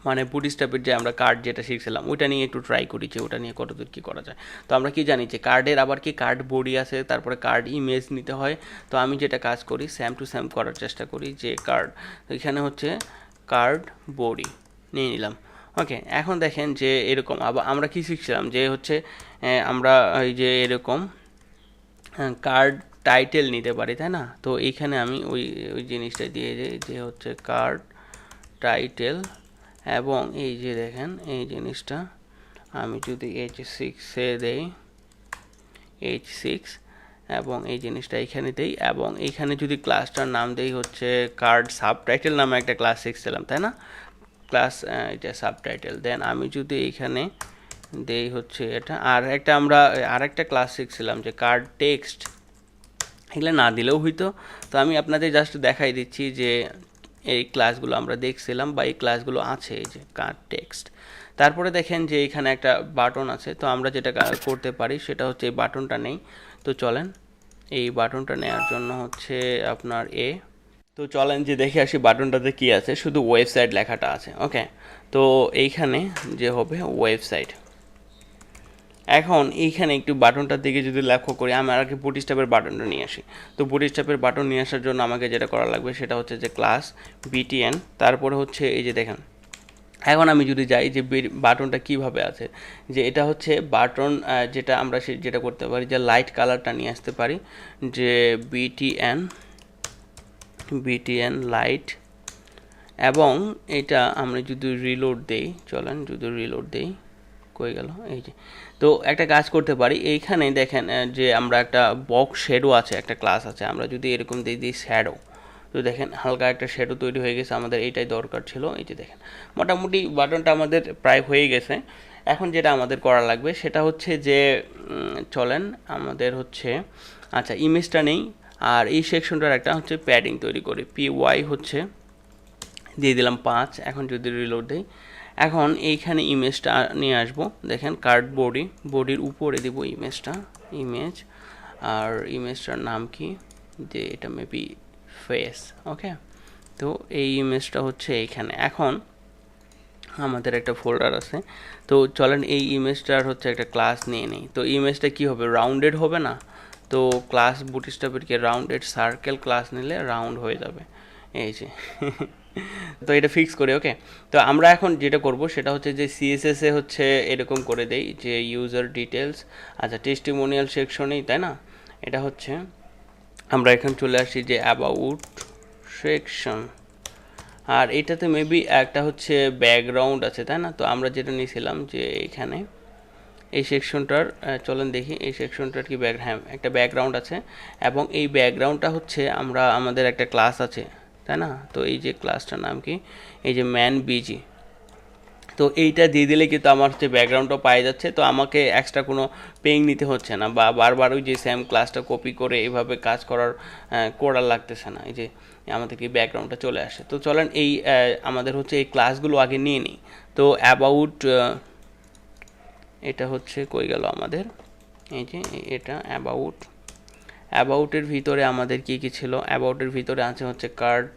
মানে বুটস্ট্র্যাপের যে আমরা কার্ড যেটা শিখছিলাম ওইটা নিয়ে একটু ট্রাই করি যে ওটা নিয়ে কতদূর কী করা যায়। তো আমরা কি জানি যে কার্ডের আবার কি কার্ড বডি আছে, তারপরে কার্ড ইমেজ নিতে হয়। তো আমি যেটা কাজ করি স্যাম টু স্যাম করার চেষ্টা করি যে কার্ড, তো এখানে হচ্ছে কার্ড বডি নিয়ে নিলাম। ওকে, এখন দেখেন যে এরকম আবার আমরা কি শিখছিলাম যে হচ্ছে আমরা এই যে এরকম কার্ড টাইটেল নিতে পারি, তাই না? তো এইখানে আমি ওই ওই জিনিসটা দিয়ে দিই যে হচ্ছে কার্ড টাইটেল, এবং এই যে দেখেন এই জিনিসটা আমি যদি H6-এ দেই H6, এবং এই জিনিসটা এখানে দেই, এবং এইখানে যদি ক্লাসটার নাম দেই হচ্ছে কার্ড সাবটাইটেল নামে একটা ক্লাস শিখছিলাম, তাই না? ক্লাস এটা সাবটাইটেল। দেন আমি যদি এইখানে দেই হচ্ছে এটা, আর একটা আমরা আরেকটা ক্লাস শিখছিলাম যে কার্ড টেক্সট, এগুলো না দিলেও হইতো। তো আমি আপনাদের জাস্ট দেখাই দিচ্ছি যে এই ক্লাসগুলো আমরা দেখছিলাম বা এই ক্লাসগুলো আছে, এই যে কার্ড টেক্সট। তারপরে দেখেন যে এখানে একটা বাটন আছে, তো আমরা যেটা করতে পারি সেটা হচ্ছে এই বাটনটা নেই। তো চলেন এই বাটনটা নেওয়ার জন্য হচ্ছে আপনার তো চলেন যে দেখে আসি বাটনটাতে কি আছে, শুধু ওয়েবসাইট লেখাটা আছে। ওকে, তো এইখানে যে হবে ওয়েবসাইট, এখন এইখানে একটু বাটনটার দিকে যদি লক্ষ্য করি, আমি আগে বুটস্ট্র্যাপের বাটনটা নিয়ে আসি। তো বুটস্ট্র্যাপের বাটন নিয়ে আসার জন্য আমাকে যেটা করা লাগবে সেটা হচ্ছে যে ক্লাস btn, তারপরে হচ্ছে এই যে দেখেন, এখন আমি যদি যাই যে বাটনটা কিভাবে আছে, যে এটা হচ্ছে বাটন, যেটা আমরা যেটা করতে পারি যে লাইট কালারটা নিয়ে আসতে পারি, যে btn লাইট, এবং এটা আমরা যদি রিলোড দেই, চলেন যদি রিলোড দেই, কই গেল, এই যে। তো একটা কাজ করতে পারি, এইখানে দেখেন যে আমরা একটা বক্স শ্যাডো আছে, একটা ক্লাস আছে, আমরা যদি এরকম দিই শ্যাডো, তো দেখেন হালকা একটা শ্যাডো তৈরি হয়ে গেছে, আমাদের এইটাই দরকার ছিল। এই যে দেখেন মোটামুটি বাটনটা আমাদের প্রায় হয়ে গেছে। এখন যেটা আমাদের করা লাগবে সেটা হচ্ছে যে চলেন আমাদের হচ্ছে, আচ্ছা ইমেজটা নেই, আর এই সেকশনটার একটা হচ্ছে প্যাডিং তৈরি করি, py হচ্ছে দিয়ে দিলাম 5। এখন যদি রিলোড দেই, এখন এইখানে ইমেজটা নিয়ে আসবো, দেখেন কার্ড বডির উপরে দেবো ইমেজ, আর ইমেজটার নাম কি, যে এটা মেবি ফেস, ওকে। তো এই ইমেজটা হচ্ছে এইখানে। এখন আমাদের একটা ফোল্ডার আছে, তো চলেন এই ইমেজটার হচ্ছে একটা ক্লাস নিয়ে নিই। তো ইমেজটা কি হবে, রাউন্ডেড হবে না, তো ক্লাস বুটস্ট্র্যাপেরকে রাউন্ডেড সার্কেল ক্লাস নিলে রাউন্ড হয়ে যাবে, এই যে। তো এটা ফিক্স করি, ওকে। তো আমরা এখন যেটা করব সেটা হচ্ছে যে সিএসএস এ হচ্ছে এরকম করে দেই যে ইউজার ডিটেলস, আচ্ছা টেস্টিমোনিয়াল সেকশনেই, তাই না, এটা হচ্ছে আমরা এখন চলে আসি যে অ্যাবাউট সেকশন, আর এটাতে মেবি একটা হচ্ছে ব্যাকগ্রাউন্ড আছে, তাই না। তো আমরা যেটা নিয়েছিলাম যে এখানে এই সেকশনটার, চলেন দেখি এই সেকশনটার কি হ্যাঁ একটা ব্যাকগ্রাউন্ড আছে, এবং এই ব্যাকগ্রাউন্ডটা হচ্ছে আমরা আমাদের একটা ক্লাস আছে, তাই না। তো এই যে ক্লাসটার নাম কি, এই যে ম্যান বিজি, তো এইটা দিয়ে দিলে কিন্তু আমার হচ্ছে ব্যাকগ্রাউন্ডটাও পাই যাচ্ছে, তো আমাকে এক্সট্রা কোনো পেইং নিতে হচ্ছে না, বা বারবার ওই যে সেম ক্লাসটা কপি করে এইভাবে কাজ করার লাগতেছে না, এই যে আমাদের কি ব্যাকগ্রাউন্ডটা চলে আসে। তো চলেন এই আমাদের হচ্ছে এই ক্লাসগুলো আগে নিয়ে নিই। তো অ্যাবাউট, এটা হচ্ছে কই গেল আমাদের, এই যে এটা অ্যাবাউটের ভিতরে আমাদের কি কি ছিল, অ্যাবাউটের ভিতরে আছে হচ্ছে কার্ড,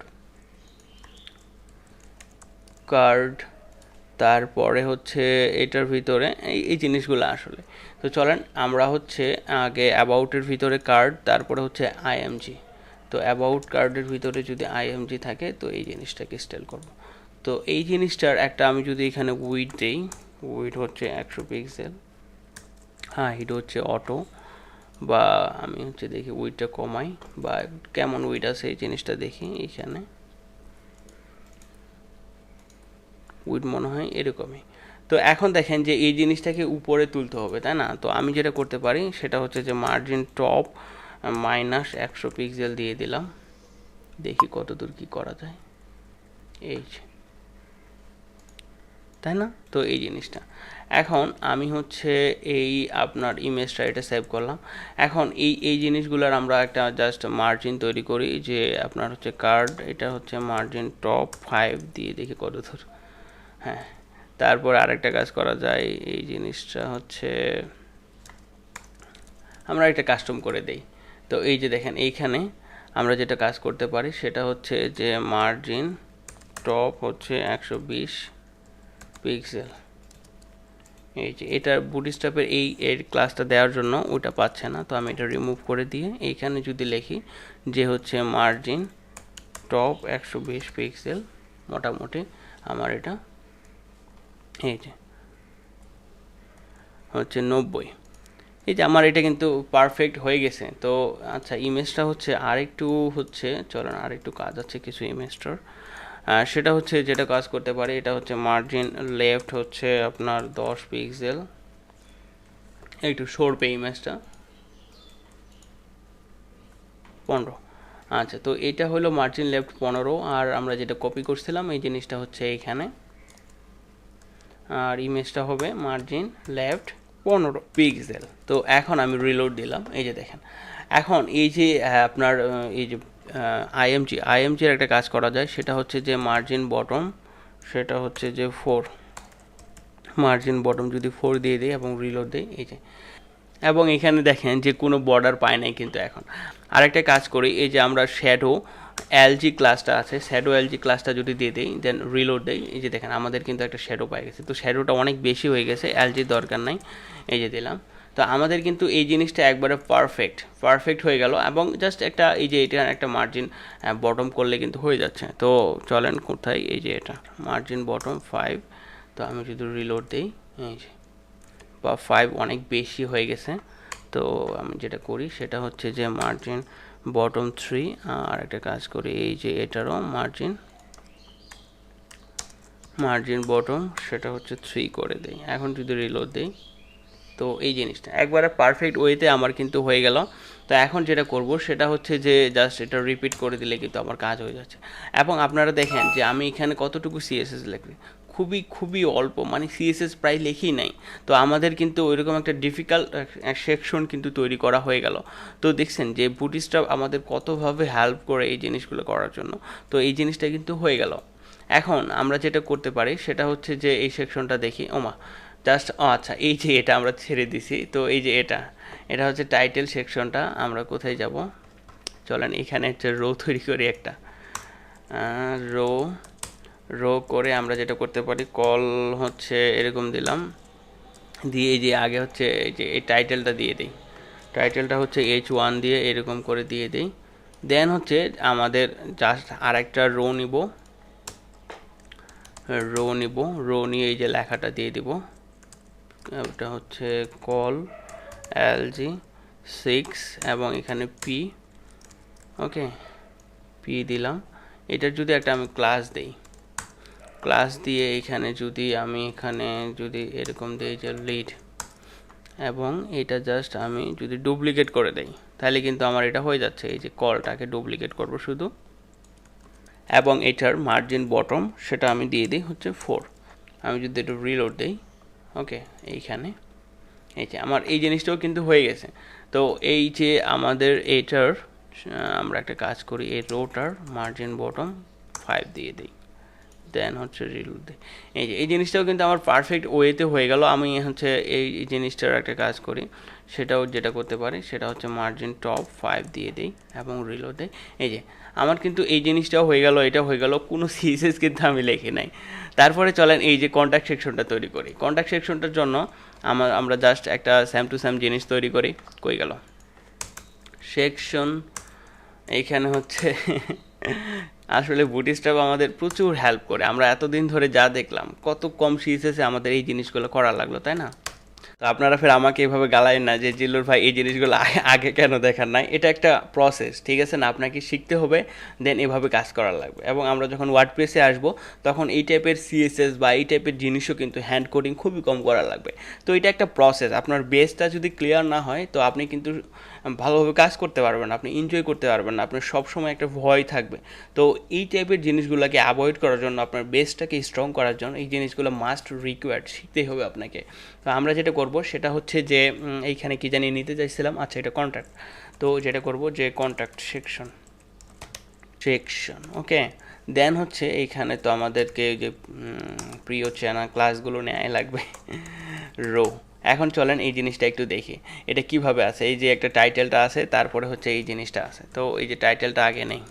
তারপরে হচ্ছে এটার ভিতরে এই জিনিসগুলো আসলে। তো চলেন আমরা হচ্ছে আগে অ্যাবাউটের ভিতরে কার্ড, তারপরে হচ্ছে আইএমজি। তো অ্যাবাউট কার্ডের ভিতরে যদি আইএমজি থাকে তো এই জিনিসটাকে স্টাইল করব। তো এই জিনিসটার একটা আমি যদি এখানে উইড দেই, উইড হচ্ছে 100 পিক্সেল, হাইট হচ্ছে অটো, বা আমি হচ্ছে দেখি উইডটা কমাই, বা কেমন উইড আছে এই জিনিসটা দেখি, এইখানে উইড মনে হয় এরকমই। তো এখন দেখেন যে এই জিনিসটাকে উপরে তুলতে হবে, তাই না। তো আমি যেটা করতে পারি সেটা হচ্ছে যে মার্জিন টপ -100 পিক্সেল দিয়ে দিলাম, দেখি কত দূর কী করা যায়, এই যে, তাই না। তো এই জিনিসটা এখন আমি হচ্ছে এই আপনার ইমেজটা এটা সেভ করলাম। এখন এই জিনিসগুলোর আমরা একটা জাস্ট মার্জিন তৈরি করি, যে আপনার হচ্ছে কার্ড, এটা হচ্ছে মার্জিন টপ 5 দিয়ে দেখি কত দূর, হ্যাঁ। তারপর আরেকটা কাজ করা যায়, এই জিনিসটা হচ্ছে আমরা একটা কাস্টম করে দেই। তো এই যে দেখেন এইখানে আমরা যেটা কাজ করতে পারি সেটা হচ্ছে যে মার্জিন টপ হচ্ছে 120 পিক্সেল, এই যে এটা বুটস্ট্র্যাপের এর ক্লাসটা দেওয়ার জন্য ওটা পাচ্ছে না, তো আমি এটা রিমুভ করে দিয়ে এইখানে যদি লিখি যে হচ্ছে মার্জিন টপ 120 পিক্সেল, মোটামুটি আমার এটা এই যে হচ্ছে 90, এই যে আমার এটা কিন্তু পারফেক্ট হয়ে গেছে। তো আচ্ছা ইমেজটা হচ্ছে আরেকটু হচ্ছে, চলেন আরেকটু কাজ আছে কিছু ইমেজটার, সেটা হচ্ছে যেটা কাজ করতে পারে, এটা হচ্ছে মার্জিন লেফট হচ্ছে আপনার 10 পিক্সেল, একটু সরবে ইমেজটা 15। আচ্ছা তো এটা হলো মার্জিন লেফট 15, আর আমরা যেটা কপি করছিলাম এই জিনিসটা হচ্ছে এইখানে, আর ইমেজটা হবে মার্জিন লেফট 15 পিক্সেল। তো এখন আমি রিলোড দিলাম, এই যে দেখেন এখন এই যে আপনার এই যে আইএমজির একটা কাজ করা যায়, সেটা হচ্ছে যে মার্জিন বটম, সেটা হচ্ছে যে 4, মার্জিন বটম যদি 4 দিয়ে দিই এবং রিলোড দিই, এই যে, এবং এখানে দেখেন যে কোনো বর্ডার পায় নাই কিন্তু। এখন আরেকটা কাজ করি, এই যে আমরা শ্যাডো এলজি ক্লাসটা আছে, শ্যাডো এলজি ক্লাসটা যদি দিয়ে দিই, দেন রিলোড দেই, এই যে দেখেন আমাদের কিন্তু একটা শ্যাডো পাই গেছে। তো শ্যাডোটা অনেক বেশি হয়ে গেছে, এলজির দরকার নাই, এই যে দিলাম। তো আমাদের কিন্তু এই জিনিসটা একবারে পারফেক্ট হয়ে গেল, এবং জাস্ট একটা এই যে এটা একটা মার্জিন বটম করলে কিন্তু হয়ে যাচ্ছে। তো চলেন কোথায়, এই যে এটা মার্জিন বটম 5, তো আমি যদি রিলোড দিই, এই যে 5 অনেক বেশি হয়ে গেছে। তো আমি যেটা করি সেটা হচ্ছে যে মার্জিন বটম 3, আর একটা কাজ করি এই যে এটারও মার্জিন বটম সেটা হচ্ছে 3 করে দেই। এখন যদি রিলোড দেই, তো এই জিনিসটা একবারে পারফেক্ট ওয়েতে আমার কিন্তু হয়ে গেল। তো এখন যেটা করব সেটা হচ্ছে যে জাস্ট এটা রিপিট করে দিলে কিন্তু আমার কাজ হয়ে যাচ্ছে। এবং আপনারা দেখেন যে আমি এখানে কতটুকু সিএসএস লিখি, খুবই অল্প, মানে সিএসএস প্রায় লিখি নাই। তো আমাদের কিন্তু ওইরকম একটা ডিফিকাল্ট সেকশন কিন্তু তৈরি করা হয়ে গেল। তো দেখছেন যে বুটস্ট্র্যাপ আমাদের কতভাবে হেল্প করে এই জিনিসগুলো করার জন্য। তো এই জিনিসটা কিন্তু হয়ে গেল। এখন আমরা যেটা করতে পারি সেটা হচ্ছে যে এই সেকশনটা দেখি, ওমা জাস্ট, আচ্ছা এই যে এটা আমরা ছেড়ে দিছি। তো এই যে এটা হচ্ছে টাইটেল সেকশনটা। আমরা কোথায় যাব, চলেন এখানে হচ্ছে রো তৈরি করি একটা, রো রো করে আমরা যেটা করতে পারি, কল হচ্ছে এরকম দিলাম, দিয়ে এই যে আগে হচ্ছে এই যে এই টাইটেলটা দিয়ে দিই, টাইটেলটা হচ্ছে H1 দিয়ে এরকম করে দিয়ে দিই। দেন হচ্ছে আমাদের জাস্ট আর একটা রো নিয়ে এই যে লেখাটা দিয়ে দিব, ওটা হচ্ছে কল এলজি 6 এবং এখানে পি, ওকে পি দিলাম। এটার যদি একটা আমি ক্লাস দিয়ে এখানে যদি এরকম দিই যে লিড, এবং এটা জাস্ট আমি যদি ডুপ্লিকেট করে দেই, তাহলে কিন্তু আমার এটা হয়ে যাচ্ছে। এই যে কলটাকে ডুপ্লিকেট করব শুধু, এবং এটার মার্জিন বটম সেটা আমি দিয়ে দিই হচ্ছে 4। আমি যদি একটু রিলোড দিই, ওকে এইখানে এই যে আমার এই জিনিসটাও কিন্তু হয়ে গেছে। তো এই যে আমাদের এটার আমরা একটা কাজ করি, এই রোটার মার্জিন বটম 5 দিয়ে দিই, দেন হচ্ছে রিলোড দিই। এই যে এই জিনিসটাও কিন্তু আমার পারফেক্ট ওয়েতে হয়ে গেল। আমি হচ্ছে এই জিনিসটার একটা কাজ করি, সেটাও যেটা করতে পারি সেটা হচ্ছে মার্জিন টপ 5 দিয়ে দিই এবং রিলোড দিই। এই যে আমার কিন্তু এই জিনিসটাও হয়ে গেল, এটা হয়ে গেল, কোনো সিএসএস কিন্তু আমি লিখি নাই। তারপরে চলেন এই যে কন্ট্যাক্ট সেকশনটা তৈরি করি। কন্ট্যাক্ট সেকশনটার জন্য আমরা জাস্ট একটা সেম টু সেম জিনিস তৈরি করি, কই গেল সেকশন, এইখানে হচ্ছে আসলে বুটস্ট্র্যাপ আমাদের প্রচুর হেল্প করে। আমরা এতদিন ধরে যা দেখলাম, কত কম সিএসএসে আমাদের এই জিনিসগুলো করা লাগলো, তাই না? তো আপনারা ফের আমাকে এভাবে গালায়েন না যে জিল্লুর ভাই এই জিনিসগুলো আগে কেন দেখার নাই। এটা একটা প্রসেস, ঠিক আছে না? আপনাকে শিখতে হবে, দেন এভাবে কাজ করার লাগবে। এবং আমরা যখন ওয়ার্ডপ্রেসে আসবো, তখন এই টাইপের সিএসএস বা এই টাইপের জিনিসও কিন্তু হ্যান্ড কোডিং খুবই কম করা লাগবে। তো এটা একটা প্রসেস। আপনার বেসটা যদি ক্লিয়ার না হয়, তো আপনি কিন্তু ভালোভাবে কাজ করতে পারবেন না, আপনি এনজয় করতে পারবেন না, আপনার সবসময় একটা ভয় থাকবে। তো এই টাইপের জিনিসগুলোকে অ্যাভয়েড করার জন্য, আপনার বেসটাকে স্ট্রং করার জন্য এই জিনিসগুলো মাস্ট রিকোয়ার্ড, শিখতেই হবে আপনাকে। তো আমরা যেটা করব সেটা হচ্ছে যে এইখানে কি জানি নিতে চাইছিলাম, আচ্ছা এটা কন্ট্যাক্ট। তো যেটা করব যে কন্ট্যাক্ট সেকশন, ওকে। দেন হচ্ছে এইখানে তো আমাদেরকে যে প্রিয় চ্যানেল ক্লাসগুলো নেওয়াই লাগবে, রো। এখন চলেন এই জিনিসটা একটু দেখি এটা কিভাবে আছে। এই যে একটা টাইটেলটা আছে, তারপরে হচ্ছে এই জিনিসটা আছে। তো এই যে টাইটেলটা আগে নেই,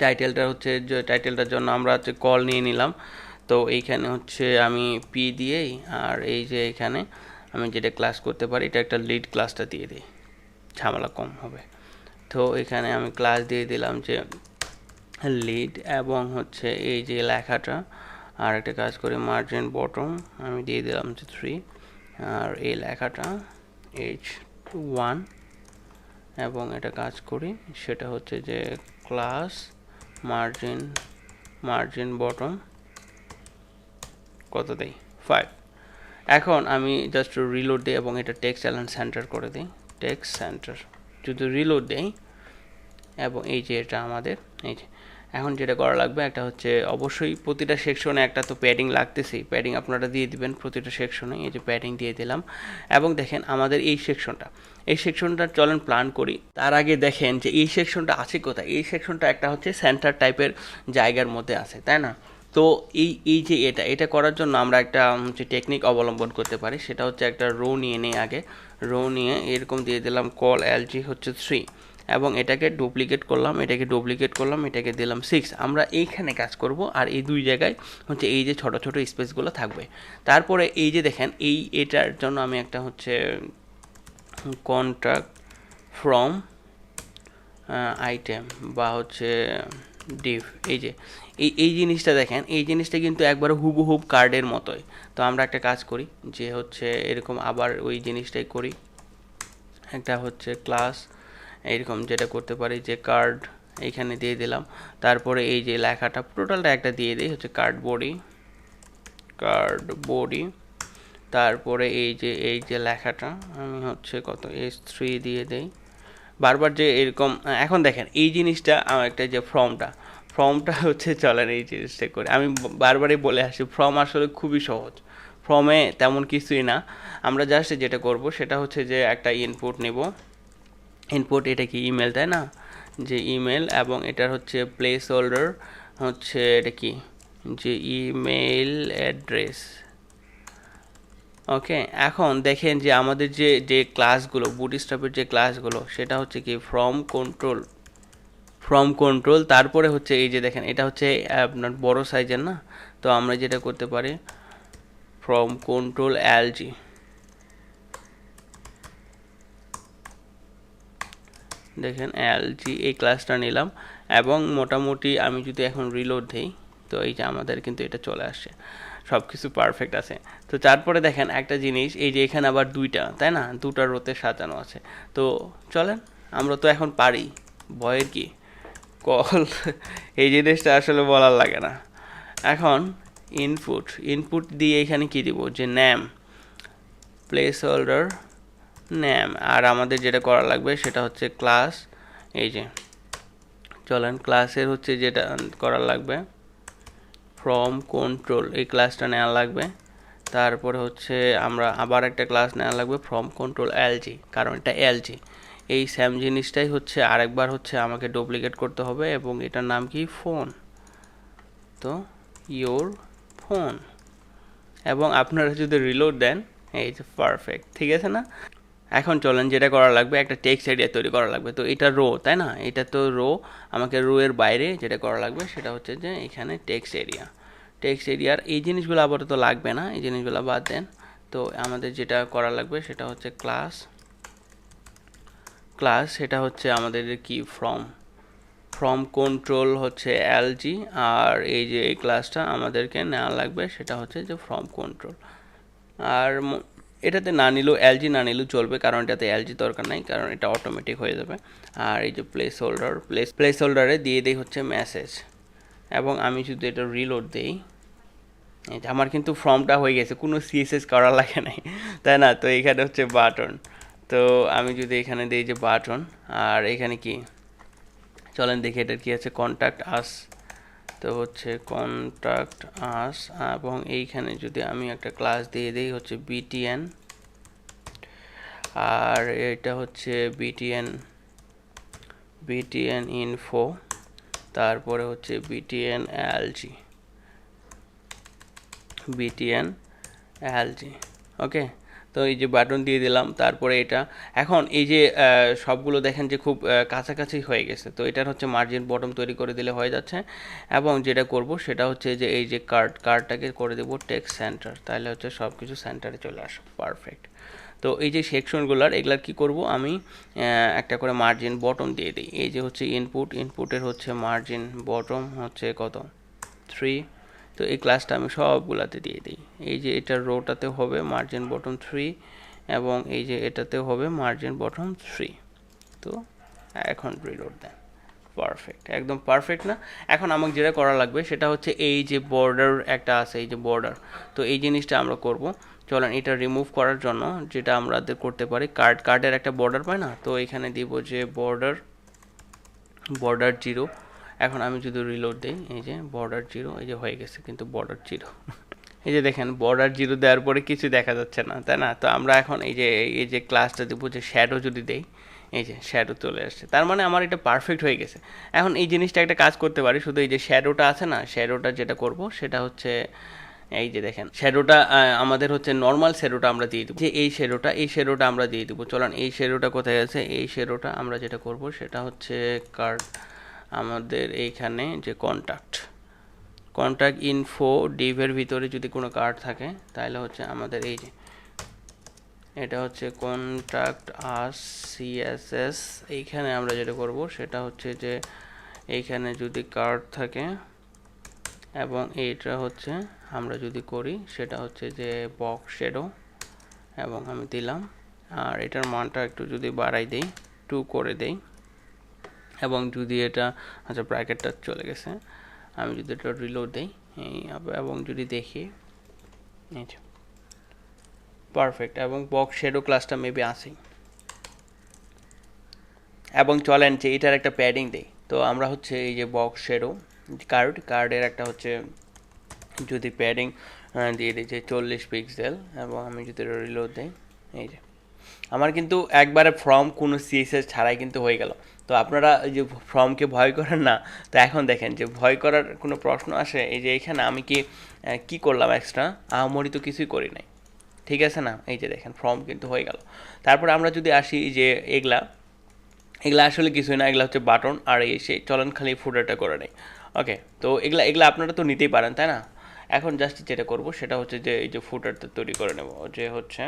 টাইটেলটা হচ্ছে যে টাইটেলটার জন্য আমরা হচ্ছে কল নিয়ে নিলাম। তো এইখানে হচ্ছে আমি পি দিয়েই, আর এই যে এখানে আমি যেটা ক্লাস করতে পারি, এটা একটা লিড ক্লাসটা দিয়ে দিই, ঝামেলা কম হবে। তো এখানে আমি ক্লাস দিয়ে দিলাম যে লিড, এবং হচ্ছে এই যে লেখাটা, আর একটা কাজ করে মার্জিন বটম আমি দিয়ে দিলাম যে 3, আর এই লেখাটা H1, এবং এটা কাজ করি সেটা হচ্ছে যে ক্লাস মার্জিন বটম কত দেই, 5। এখন আমি জাস্ট রিলোড দিই এবং এটা টেক্সট অ্যালাইন সেন্টার করে দিই, টেক্সট সেন্টার। যদি রিলোড দেই, এবং এই যে এটা আমাদের এই যে এখন যেটা করা লাগবে, একটা হচ্ছে অবশ্যই প্রতিটা সেকশনে একটা তো প্যাডিং লাগতেছেই, প্যাডিং আপনারা দিয়ে দিবেন প্রতিটা সেকশনে। এই যে প্যাডিং দিয়ে দিলাম, এবং দেখেন আমাদের এই সেকশনটা চলেন প্ল্যান করি। তার আগে দেখেন যে এই সেকশনটা আছে কোথায়। এই সেকশনটা একটা হচ্ছে সেন্টার টাইপের জায়গার মধ্যে আছে, তাই না? তো এই যে এটা করার জন্য আমরা একটা হচ্ছে টেকনিক অবলম্বন করতে পারি, সেটা হচ্ছে একটা রো নিয়ে নেই আগে। রো নিয়ে এরকম দিয়ে দিলাম কল এলজি হচ্ছে 3, এবং এটাকে ডুপ্লিকেট করলাম, এটাকে দিলাম 6। আমরা এইখানে কাজ করব, আর এই দুই জায়গায় হচ্ছে এই যে ছোট ছোট স্পেসগুলো থাকবে। তারপরে এই যে দেখেন এটার জন্য আমি একটা হচ্ছে কন্ট্যাক্ট ফ্রম আইটেম বা হচ্ছে ডিভ, এই যে এই জিনিসটা দেখেন, এই জিনিসটা কিন্তু একবার হুবহুব কার্ডের মতোই। তো আমরা একটা কাজ করি যে হচ্ছে এরকম আবার ওই জিনিসটাই করি, একটা হচ্ছে ক্লাস এরকম যেটা করতে পারি যে কার্ড এইখানে দিয়ে দিলাম। তারপরে এই যে লেখাটা টোটালটা একটা দিয়ে দিই হচ্ছে কার্ড বডি। তারপরে এই যে লেখাটা আমি হচ্ছে কত S3 দিয়ে দেই, বারবার যে এরকম। এখন দেখেন এই জিনিসটা আমার একটা যে ফর্মটা হচ্ছে চলেন এই জিনিসটা করে আমি বারবারই বলে আসি, ফর্ম আসলে খুবই সহজ, ফর্মে তেমন কিছুই না। আমরা জাস্ট যেটা করব সেটা হচ্ছে যে একটা ইনপুট নেব, ইনপুট এটা কি ইমেল, তাই না, যে ইমেল, এবং এটার হচ্ছে প্লেস হোল্ডার হচ্ছে এটা কি যে ইমেল অ্যাড্রেস। ওকে, এখন দেখেন যে আমাদের যে ক্লাসগুলো বুটস্ট্র্যাপের যে ক্লাসগুলো সেটা হচ্ছে কি ফ্রম কন্ট্রোল। তারপরে হচ্ছে এই যে দেখেন এটা হচ্ছে আপনার বড় সাইজের না, তো আমরা যেটা করতে পারি ফ্রম কন্ট্রোল এলজি, দেখেন এলজি এই ক্লাসটা নিলাম, এবং মোটামুটি আমি যদি এখন রিলোড দিই তো এই যে আমাদের কিন্তু এটা চলে আসছে, সব কিছু পারফেক্ট আছে। তো তারপরে দেখেন একটা জিনিস, এই যে এখানে আবার দুইটা, তাই না, দুটা রোতে সাজানো আছে। তো চলেন, আমরা তো এখন পারি, ভয়ের কি কল এই জিনিসটা আসলে বলার লাগে না। এখন ইনপুট দিয়ে এখানে কি দিব যে নেম, প্লেস হোল্ডার নেম, আর আমাদের যেটা করা লাগবে সেটা হচ্ছে ক্লাস, এই যে চলেন ক্লাসের হচ্ছে যেটা করা লাগবে ফ্রম কন্ট্রোল, এই ক্লাসটা নেওয়া লাগবে। তারপরে হচ্ছে আমরা আবার একটা ক্লাস নেওয়া লাগবে ফ্রম কন্ট্রোল এলজি, কারণ এটা এলজি। এই সেম জিনিসটাই হচ্ছে আরেকবার হচ্ছে আমাকে ডুপ্লিকেট করতে হবে, এবং এটার নাম কি ফোন, তো ইয়োর ফোন, এবং আপনারা যদি রিলোড দেন এই যে পারফেক্ট, ঠিক আছে না। এখন চলেন যেটা করা লাগবে একটা টেক্সট এরিয়া তৈরি করা লাগবে। তো এটা রো, তাই না, এটা তো রো, আমাকে রো এর বাইরে যেটা করা লাগবে সেটা হচ্ছে যে এখানে টেক্সট এরিয়ার এই জিনিসগুলো আপাতত লাগবে না, এই জিনিসগুলো বাদ দেন। তো আমাদের যেটা করা লাগবে সেটা হচ্ছে ক্লাস, সেটা হচ্ছে আমাদের কি ফ্রম কন্ট্রোল হচ্ছে এলজি, আর এই যে এই ক্লাসটা আমাদেরকে নেওয়া লাগবে সেটা হচ্ছে যে ফ্রম কন্ট্রোল। আর এটাতে না নিলেও এলজি না নিলেও চলবে, কারণ এটাতে এলজি দরকার নাই, কারণ এটা অটোমেটিক হয়ে যাবে। আর এই যে প্লেস হোল্ডারে দিয়ে দিই হচ্ছে মেসেজ, এবং আমি যদি এটা রিলোড দিই আমার কিন্তু ফর্মটা হয়ে গেছে, কোনো সিএসএস করা লাগে নাই, তাই না। তো এখানে হচ্ছে বাটন, তো আমি যদি এখানে দিই যে বাটন, আর এখানে কি চলেন দেখি এটার কি আছে কন্ট্যাক্ট আস, তো হচ্ছে কন্ট্যাক্ট আস, এবং এইখানে যদি আমি একটা ক্লাস দিয়ে দিই হচ্ছে বিটিএন, আর এটা হচ্ছে বিটিএন ইনফো, তারপরে হচ্ছে বিটিএন এলজি। ওকে, তো এই যে বাটন দিয়ে দিলাম, তারপরে এটা এখন এই যে সবগুলো দেখেন যে খুব কাছাকাছি হয়ে গেছে। তো এটার হচ্ছে মার্জিন বটম তৈরি করে দিলে হয়ে যাচ্ছে, এবং যেটা করব সেটা হচ্ছে যে এই যে কার্ডটাকে করে দেবো টেক্সট সেন্টার, তাহলে হচ্ছে সব কিছু সেন্টারে চলে আসে, পারফেক্ট। তো এই যে সেকশনগুলার এগুলার কি করব আমি একটা করে মার্জিন বটম দিয়ে দিই। এই যে হচ্ছে ইনপুটের হচ্ছে মার্জিন বটম হচ্ছে কত 3, তো এই ক্লাসটা আমি সবগুলাতে দিয়ে দিই। এই যে এটার রোটাতে হবে মার্জিন বটম 3, এবং এই যে এটাতে হবে মার্জিন বটম 3। তো এখন রিলোড দেন, পারফেক্ট, একদম পারফেক্ট না। এখন আমাকে যেটা করা লাগবে সেটা হচ্ছে এই যে বর্ডার একটা আছে, এই যে বর্ডার, তো এই জিনিসটা আমরা করব। চলেন এটা রিমুভ করার জন্য যেটা আমরা করতে পারি কার্ডের একটা বর্ডার পাই না, তো এখানে দিব যে বর্ডার 0। এখন আমি যদি রিলোড দিই এই যে বর্ডার 0, এই যে হয়ে গেছে কিন্তু বর্ডার 0 এই যে দেখেন বর্ডার 0 দেওয়ার পরে কিছু দেখা যাচ্ছে না, তাই না। তো আমরা এখন এই যে ক্লাসটা দেবো যে শ্যাডো যদি দেই, এই যে শ্যাডো চলে আসছে, তার মানে আমার এটা পারফেক্ট হয়ে গেছে। এখন এই জিনিসটা একটা কাজ করতে পারি, শুধু এই যে শ্যাডোটা আছে না, শ্যাডোটা যেটা করব সেটা হচ্ছে এই যে দেখেন শ্যাডোটা আমাদের হচ্ছে নর্মাল শ্যাডোটা আমরা দিয়ে দেবো, যে এই শ্যাডোটা আমরা দিয়ে দেবো। চলুন এই শ্যাডোটা কোথায় আছে, এই শ্যাডোটা আমরা যেটা করব সেটা হচ্ছে কার্ড, আমাদের এইখানে যে কন্ট্যাক্ট ইনফো ডিভের ভিতরে যদি কোনো কার্ড থাকে তাহলে হচ্ছে আমাদের এই যে এটা হচ্ছে কন্ট্যাক্ট আস সিএসএস, এইখানে আমরা যেটা করব সেটা হচ্ছে যে এইখানে যদি কার্ড থাকে এবং এইটা হচ্ছে আমরা যদি করি সেটা হচ্ছে যে বক্স শ্যাডো, এবং আমি দিলাম, আর এটার মানটা একটু যদি বাড়াই দেই 2 করে দেই, এবং যদি এটা আচ্ছা ব্র্যাকেটটা চলে গেছে, আমি যদি এটা রিলোড দিই এবং যদি দেখি এই যে পারফেক্ট, এবং বক্স শ্যাডো ক্লাসটা মেবি আসেই। এবং চলেন যে এটার একটা প্যাডিং দেই, তো আমরা হচ্ছে এই যে বক্স শ্যাডো কার্ডের একটা হচ্ছে যদি প্যাডিং দিয়ে দিই যে 40 পিক্সেল, এবং আমি যদি রিলোড দিই এই যে আমার কিন্তু একবারে ফ্রম কোনো সিএসএস ছাড়াই কিন্তু হয়ে গেল। তো আপনারা এই যে ফর্মকে ভয় করেন না, তো এখন দেখেন যে ভয় করার কোনো প্রশ্ন আসে, এই যে এখানে আমি কি করলাম এক্সট্রা, আহামরি তো কিছুই করি নাই, ঠিক আছে না? এই যে দেখেন ফর্ম কিন্তু হয়ে গেল। তারপর আমরা যদি আসি যে এগুলা আসলে কিছুই না, এগুলা হচ্ছে বাটন, আর এই সেই চলন খালি ফুটারটা করে নেই। ওকে, তো এগুলা আপনারা তো নিতেই পারেন তাই না? এখন জাস্ট যেটা করব সেটা হচ্ছে যে এই যে ফুটারটা তৈরি করে নেব, যে হচ্ছে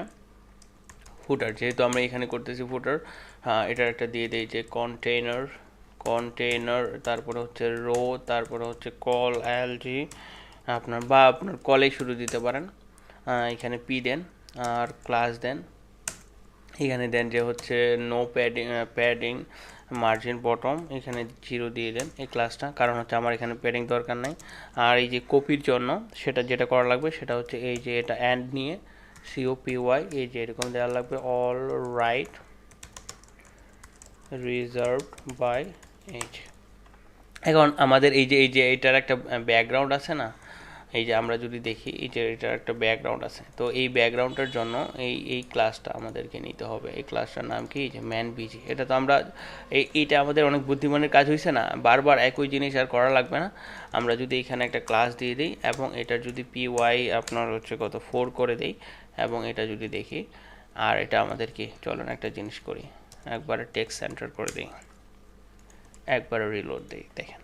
ফুটার, যেহেতু আমরা এখানে করতেছি ফুটার, হ্যাঁ এটার একটা দিয়ে দিই যে কন্টেইনার, তারপরে হচ্ছে রো, তারপরে হচ্ছে কল এলজি আপনার কলে শুরু দিতে পারেন, এখানে পি দেন আর ক্লাস দেন, এখানে দেন যে হচ্ছে নো প্যাডিং মার্জিন বটম, এখানে 0 দিয়ে দেন এই ক্লাসটা, কারণ হচ্ছে আমার এখানে প্যাডিং দরকার নাই। আর এই যে কপির জন্য সেটা যেটা করা লাগবে সেটা হচ্ছে এই যে এটা অ্যান্ড নিয়ে COPY এই যে এরকম দেওয়া লাগবে, all right reserved by H. এখন আমাদের এই যে এটার একটা ব্যাকগ্রাউন্ড আছে না, এই যে আমরা যদি দেখি এই যে এটার একটা ব্যাকগ্রাউন্ড আছে, তো এই ব্যাকগ্রাউন্ডটার জন্য এই ক্লাসটা আমাদেরকে নিতে হবে। এই ক্লাসটার নাম কি, যে ম্যান বিজি। এটা তো আমরা এইটা আমাদের অনেক বুদ্ধিমানের কাজ হয়েছে না, বারবার একই জিনিস আর করা লাগবে না। আমরা যদি এখানে একটা ক্লাস দিয়ে দিই এবং এটার যদি PY আপনার হচ্ছে কত 4 করে দিই, এবং এটা যদি দেখি, আর এটা আমাদের কি, চলুন একটা জিনিস করি, একবারে টেক্সট সেন্টার করে দিই, একবারে রিলোড দিই, দেখেন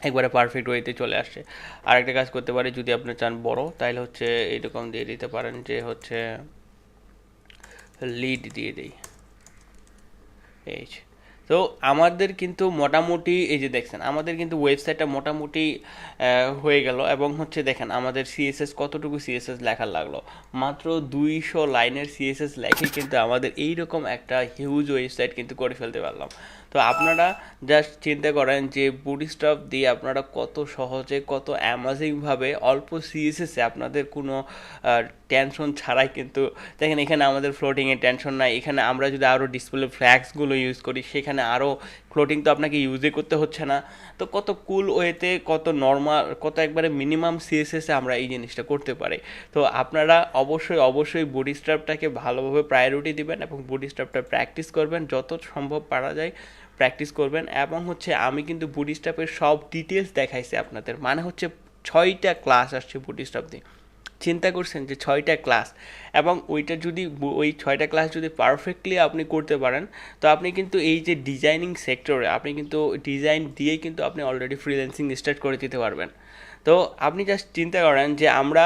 একবারে পারফেক্ট ওয়েতে চলে আসছে। আরেকটা কাজ করতে পারি, যদি আপনি চান বড়, তাহলে হচ্ছে এরকম দিয়ে দিতে পারেন যে হচ্ছে লিড দিয়ে দিই এই। তো আমাদের কিন্তু মোটামুটি এই যে দেখছেন আমাদের কিন্তু ওয়েবসাইটটা মোটামুটি হয়ে গেল, এবং হচ্ছে দেখেন আমাদের সিএসএস কতটুকু সিএসএস লেখার লাগলো, মাত্র 200 লাইনের সিএসএস লেখে কিন্তু আমাদের এইরকম একটা হিউজ ওয়েবসাইট কিন্তু করে ফেলতে পারলাম। তো আপনারা জাস্ট চিন্তা করেন যে বুটস্ট্র্যাপ দিয়ে আপনারা কত সহজে কত অ্যামাজিংভাবে অল্প সিএসএসে আপনাদের কোনো টেনশন ছাড়াই কিন্তু দেখেন, এখানে আমাদের ফ্লোটিংয়ের টেনশন নাই, এখানে আমরা যদি আরও ডিসপ্লে ফ্ল্যাগসগুলো ইউজ করি সেখানে আরও ফ্লোটিং তো আপনাকে ইউজই করতে হচ্ছে না। তো কত কুল ওয়েতে, কত নর্মাল, কত একবারে মিনিমাম সিএসএসে আমরা এই জিনিসটা করতে পারি। তো আপনারা অবশ্যই বুটস্ট্র্যাপটাকে ভালোভাবে প্রায়োরিটি দিবেন এবং বুটস্ট্র্যাপটা প্র্যাকটিস করবেন, যত সম্ভব পারা যায় প্র্যাকটিস করবেন। এবং হচ্ছে আমি কিন্তু বুটস্ট্র্যাপের সব ডিটেলস দেখাইছি আপনাদের, মানে হচ্ছে 6টা ক্লাস আসছে বুটস্ট্র্যাপ দিয়ে। চিন্তা করছেন যে 6টা ক্লাস, এবং ওইটা যদি ওই 6টা ক্লাস যদি পারফেক্টলি আপনি করতে পারেন, তো আপনি কিন্তু এই যে ডিজাইনিং সেক্টরে আপনি কিন্তু ডিজাইন দিয়েই কিন্তু আপনি অলরেডি ফ্রিল্যান্সিং স্টার্ট করে দিতে পারবেন। তো আপনি জাস্ট চিন্তা করেন যে আমরা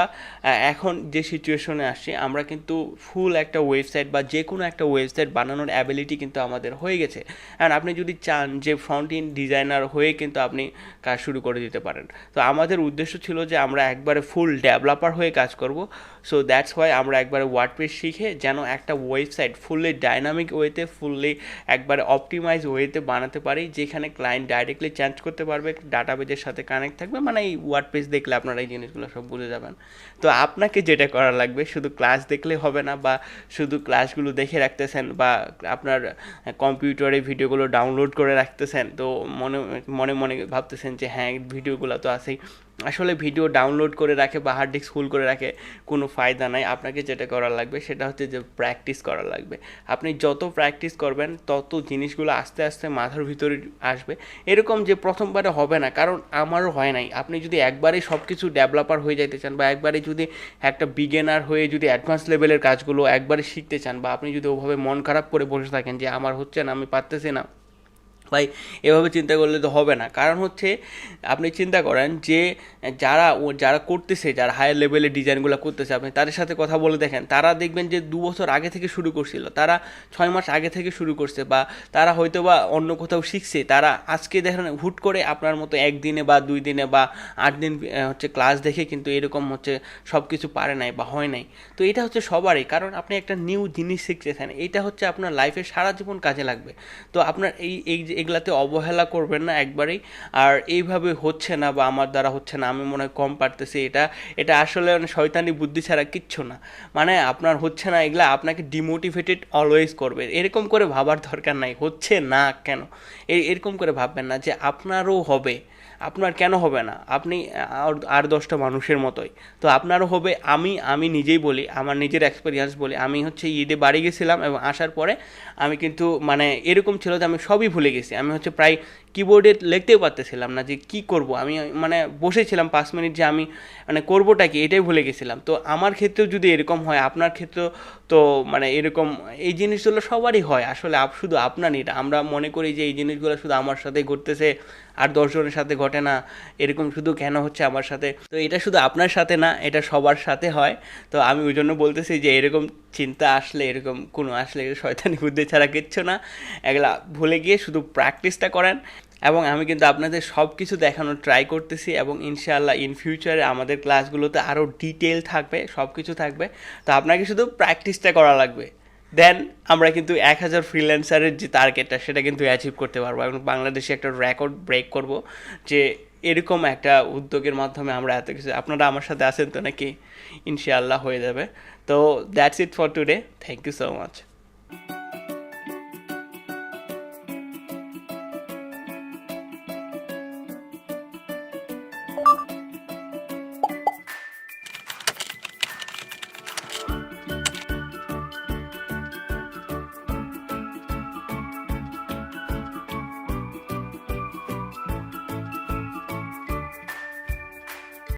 এখন যে সিচুয়েশনে আসছি, আমরা কিন্তু ফুল একটা ওয়েবসাইট বা যে কোনো একটা ওয়েবসাইট বানানোর অ্যাবিলিটি কিন্তু আমাদের হয়ে গেছে। অ্যান্ড আপনি যদি চান যে ফ্রন্ট এন্ড ডিজাইনার হয়ে কিন্তু আপনি কাজ শুরু করে দিতে পারেন। তো আমাদের উদ্দেশ্য ছিল যে আমরা একবারে ফুল ডেভেলপার হয়ে কাজ করব। সো দ্যাটস ওয়াই আমরা একবারে ওয়ার্ডপ্রেস শিখে যেন একটা ওয়েবসাইট ফুললি ডাইনামিক ওয়েতে, ফুললি একবারে অপটিমাইজ ওয়েতে বানাতে পারি, যেখানে ক্লায়েন্ট ডাইরেক্টলি চেঞ্জ করতে পারবে, ডাটাবেজের সাথে কানেক্ট থাকবে। মানে এই ওয়ার্ডপ্রেস দেখলে আপনারা এই জিনিসগুলো সব বুঝে যাবেন। তো আপনাকে যেটা করা লাগবে, শুধু ক্লাস দেখলে হবে না, বা শুধু ক্লাসগুলো দেখে রাখতেছেন, বা আপনার কম্পিউটারে ভিডিওগুলো ডাউনলোড করে রাখতেছেন, তো মনে মনে মনে ভাবতেছেন যে হ্যাঁ ভিডিওগুলো তো আছেই, আসলে ভিডিও ডাউনলোড করে রাখে বা হার্ড ডিস্ক ফুল করে রাখে কোনো ফায়দা নাই। আপনাকে যেটা করা লাগবে সেটা হচ্ছে যে প্র্যাকটিস করা লাগবে। আপনি যত প্র্যাকটিস করবেন তত জিনিসগুলো আস্তে আস্তে মাথার ভিতরে আসবে। এরকম যে প্রথমবারে হবে না, কারণ আমারও হয় নাই। আপনি যদি একবারেই সব কিছু ডেভেলপার হয়ে যাইতে চান বা একবারে যদি একটা বিগিনার হয়ে যদি অ্যাডভান্স লেভেলের কাজগুলো একবারে শিখতে চান, বা আপনি যদি ওভাবে মন খারাপ করে বসে থাকেন যে আমার হচ্ছে না, আমি পারতেছি না, ভাই এভাবে চিন্তা করলে তো হবে না। কারণ হচ্ছে আপনি চিন্তা করেন যে যারা করতেছে, যারা হায়ার লেভেলের ডিজাইনগুলো করতেছে, আপনি তাদের সাথে কথা বলে দেখেন, তারা দেখবেন যে 2 বছর আগে থেকে শুরু করছিল, তারা 6 মাস আগে থেকে শুরু করছে, বা তারা হয়তো বা অন্য কোথাও শিখছে। তারা আজকে দেখেন হুট করে আপনার মতো একদিনে বা 2 দিনে বা 8 দিন হচ্ছে ক্লাস দেখে কিন্তু এরকম হচ্ছে সব কিছু পারে নাই বা হয় নাই। তো এটা হচ্ছে সবারই, কারণ আপনি একটা নিউ জিনিস শিখতেছেন, এটা হচ্ছে আপনার লাইফে সারা জীবন কাজে লাগবে। তো আপনার এই যে এগুলাতে অবহেলা করবেন না একবারেই। আর এইভাবে হচ্ছে না বা আমার দ্বারা হচ্ছে না, আমি মনে হয় কম পারতেছি, এটা এটা আসলে শয়তানি বুদ্ধি ছাড়া কিচ্ছু না। মানে আপনার হচ্ছে না, এগুলা আপনাকে ডিমোটিভেটেড অলওয়েজ করবে। এরকম করে ভাবার দরকার নাই হচ্ছে না কেন, এরকম করে ভাববেন না যে আপনারও হবে। আপনার কেন হবে না? আপনি আর 10টা মানুষের মতোই, তো আপনারও হবে। আমি নিজেই বলি, আমার নিজের এক্সপিরিয়েন্স বলি, আমি হচ্ছে ঈদে বাড়ি গেছিলাম এবং আসার পরে আমি কিন্তু মানে এরকম ছিল যে আমি সবই ভুলে গেছি। আমি হচ্ছে প্রায় কিবোর্ডে লিখতেও পারতেছিলাম না যে কি করব। আমি মানে বসেছিলাম 5 মিনিট যে আমি মানে করবোটা কি এটাই ভুলে গেছিলাম। তো আমার ক্ষেত্রেও যদি এরকম হয়, আপনার ক্ষেত্রেও তো মানে এরকম এই জিনিসগুলো সবারই হয় আসলে, শুধু আপনারই না। আমরা মনে করি যে এই জিনিসগুলো শুধু আমার সাথে ঘটতেছে আর 10 জনের সাথে ঘটে না, এরকম শুধু কেন হচ্ছে আমার সাথে। তো এটা শুধু আপনার সাথে না, এটা সবার সাথে হয়। তো আমি ওই জন্য বলতেছি যে এরকম চিন্তা আসলে, এরকম কোনো আসলে শয়তানি বুদ্ধি ছাড়া কিচ্ছু না। এগুলা ভুলে গিয়ে শুধু প্র্যাকটিসটা করেন। এবং আমি কিন্তু আপনাদের সব কিছু দেখানোর ট্রাই করতেছি, এবং ইনশাআল্লাহ ইন ফিউচারে আমাদের ক্লাসগুলোতে আরও ডিটেল থাকবে, সব কিছু থাকবে। তো আপনাকে শুধু প্র্যাকটিসটা করা লাগবে। দেন আমরা কিন্তু 1000 ফ্রিল্যান্সারের যে টার্গেটটা সেটা কিন্তু অ্যাচিভ করতে পারবো, এবং বাংলাদেশে একটা রেকর্ড ব্রেক করব যে এরকম একটা উদ্যোগের মাধ্যমে আমরা এত কিছু। আপনারা আমার সাথে আছেন তো নাকি? ইনশাআল্লাহ হয়ে যাবে। তো that's it for today, thank you so much.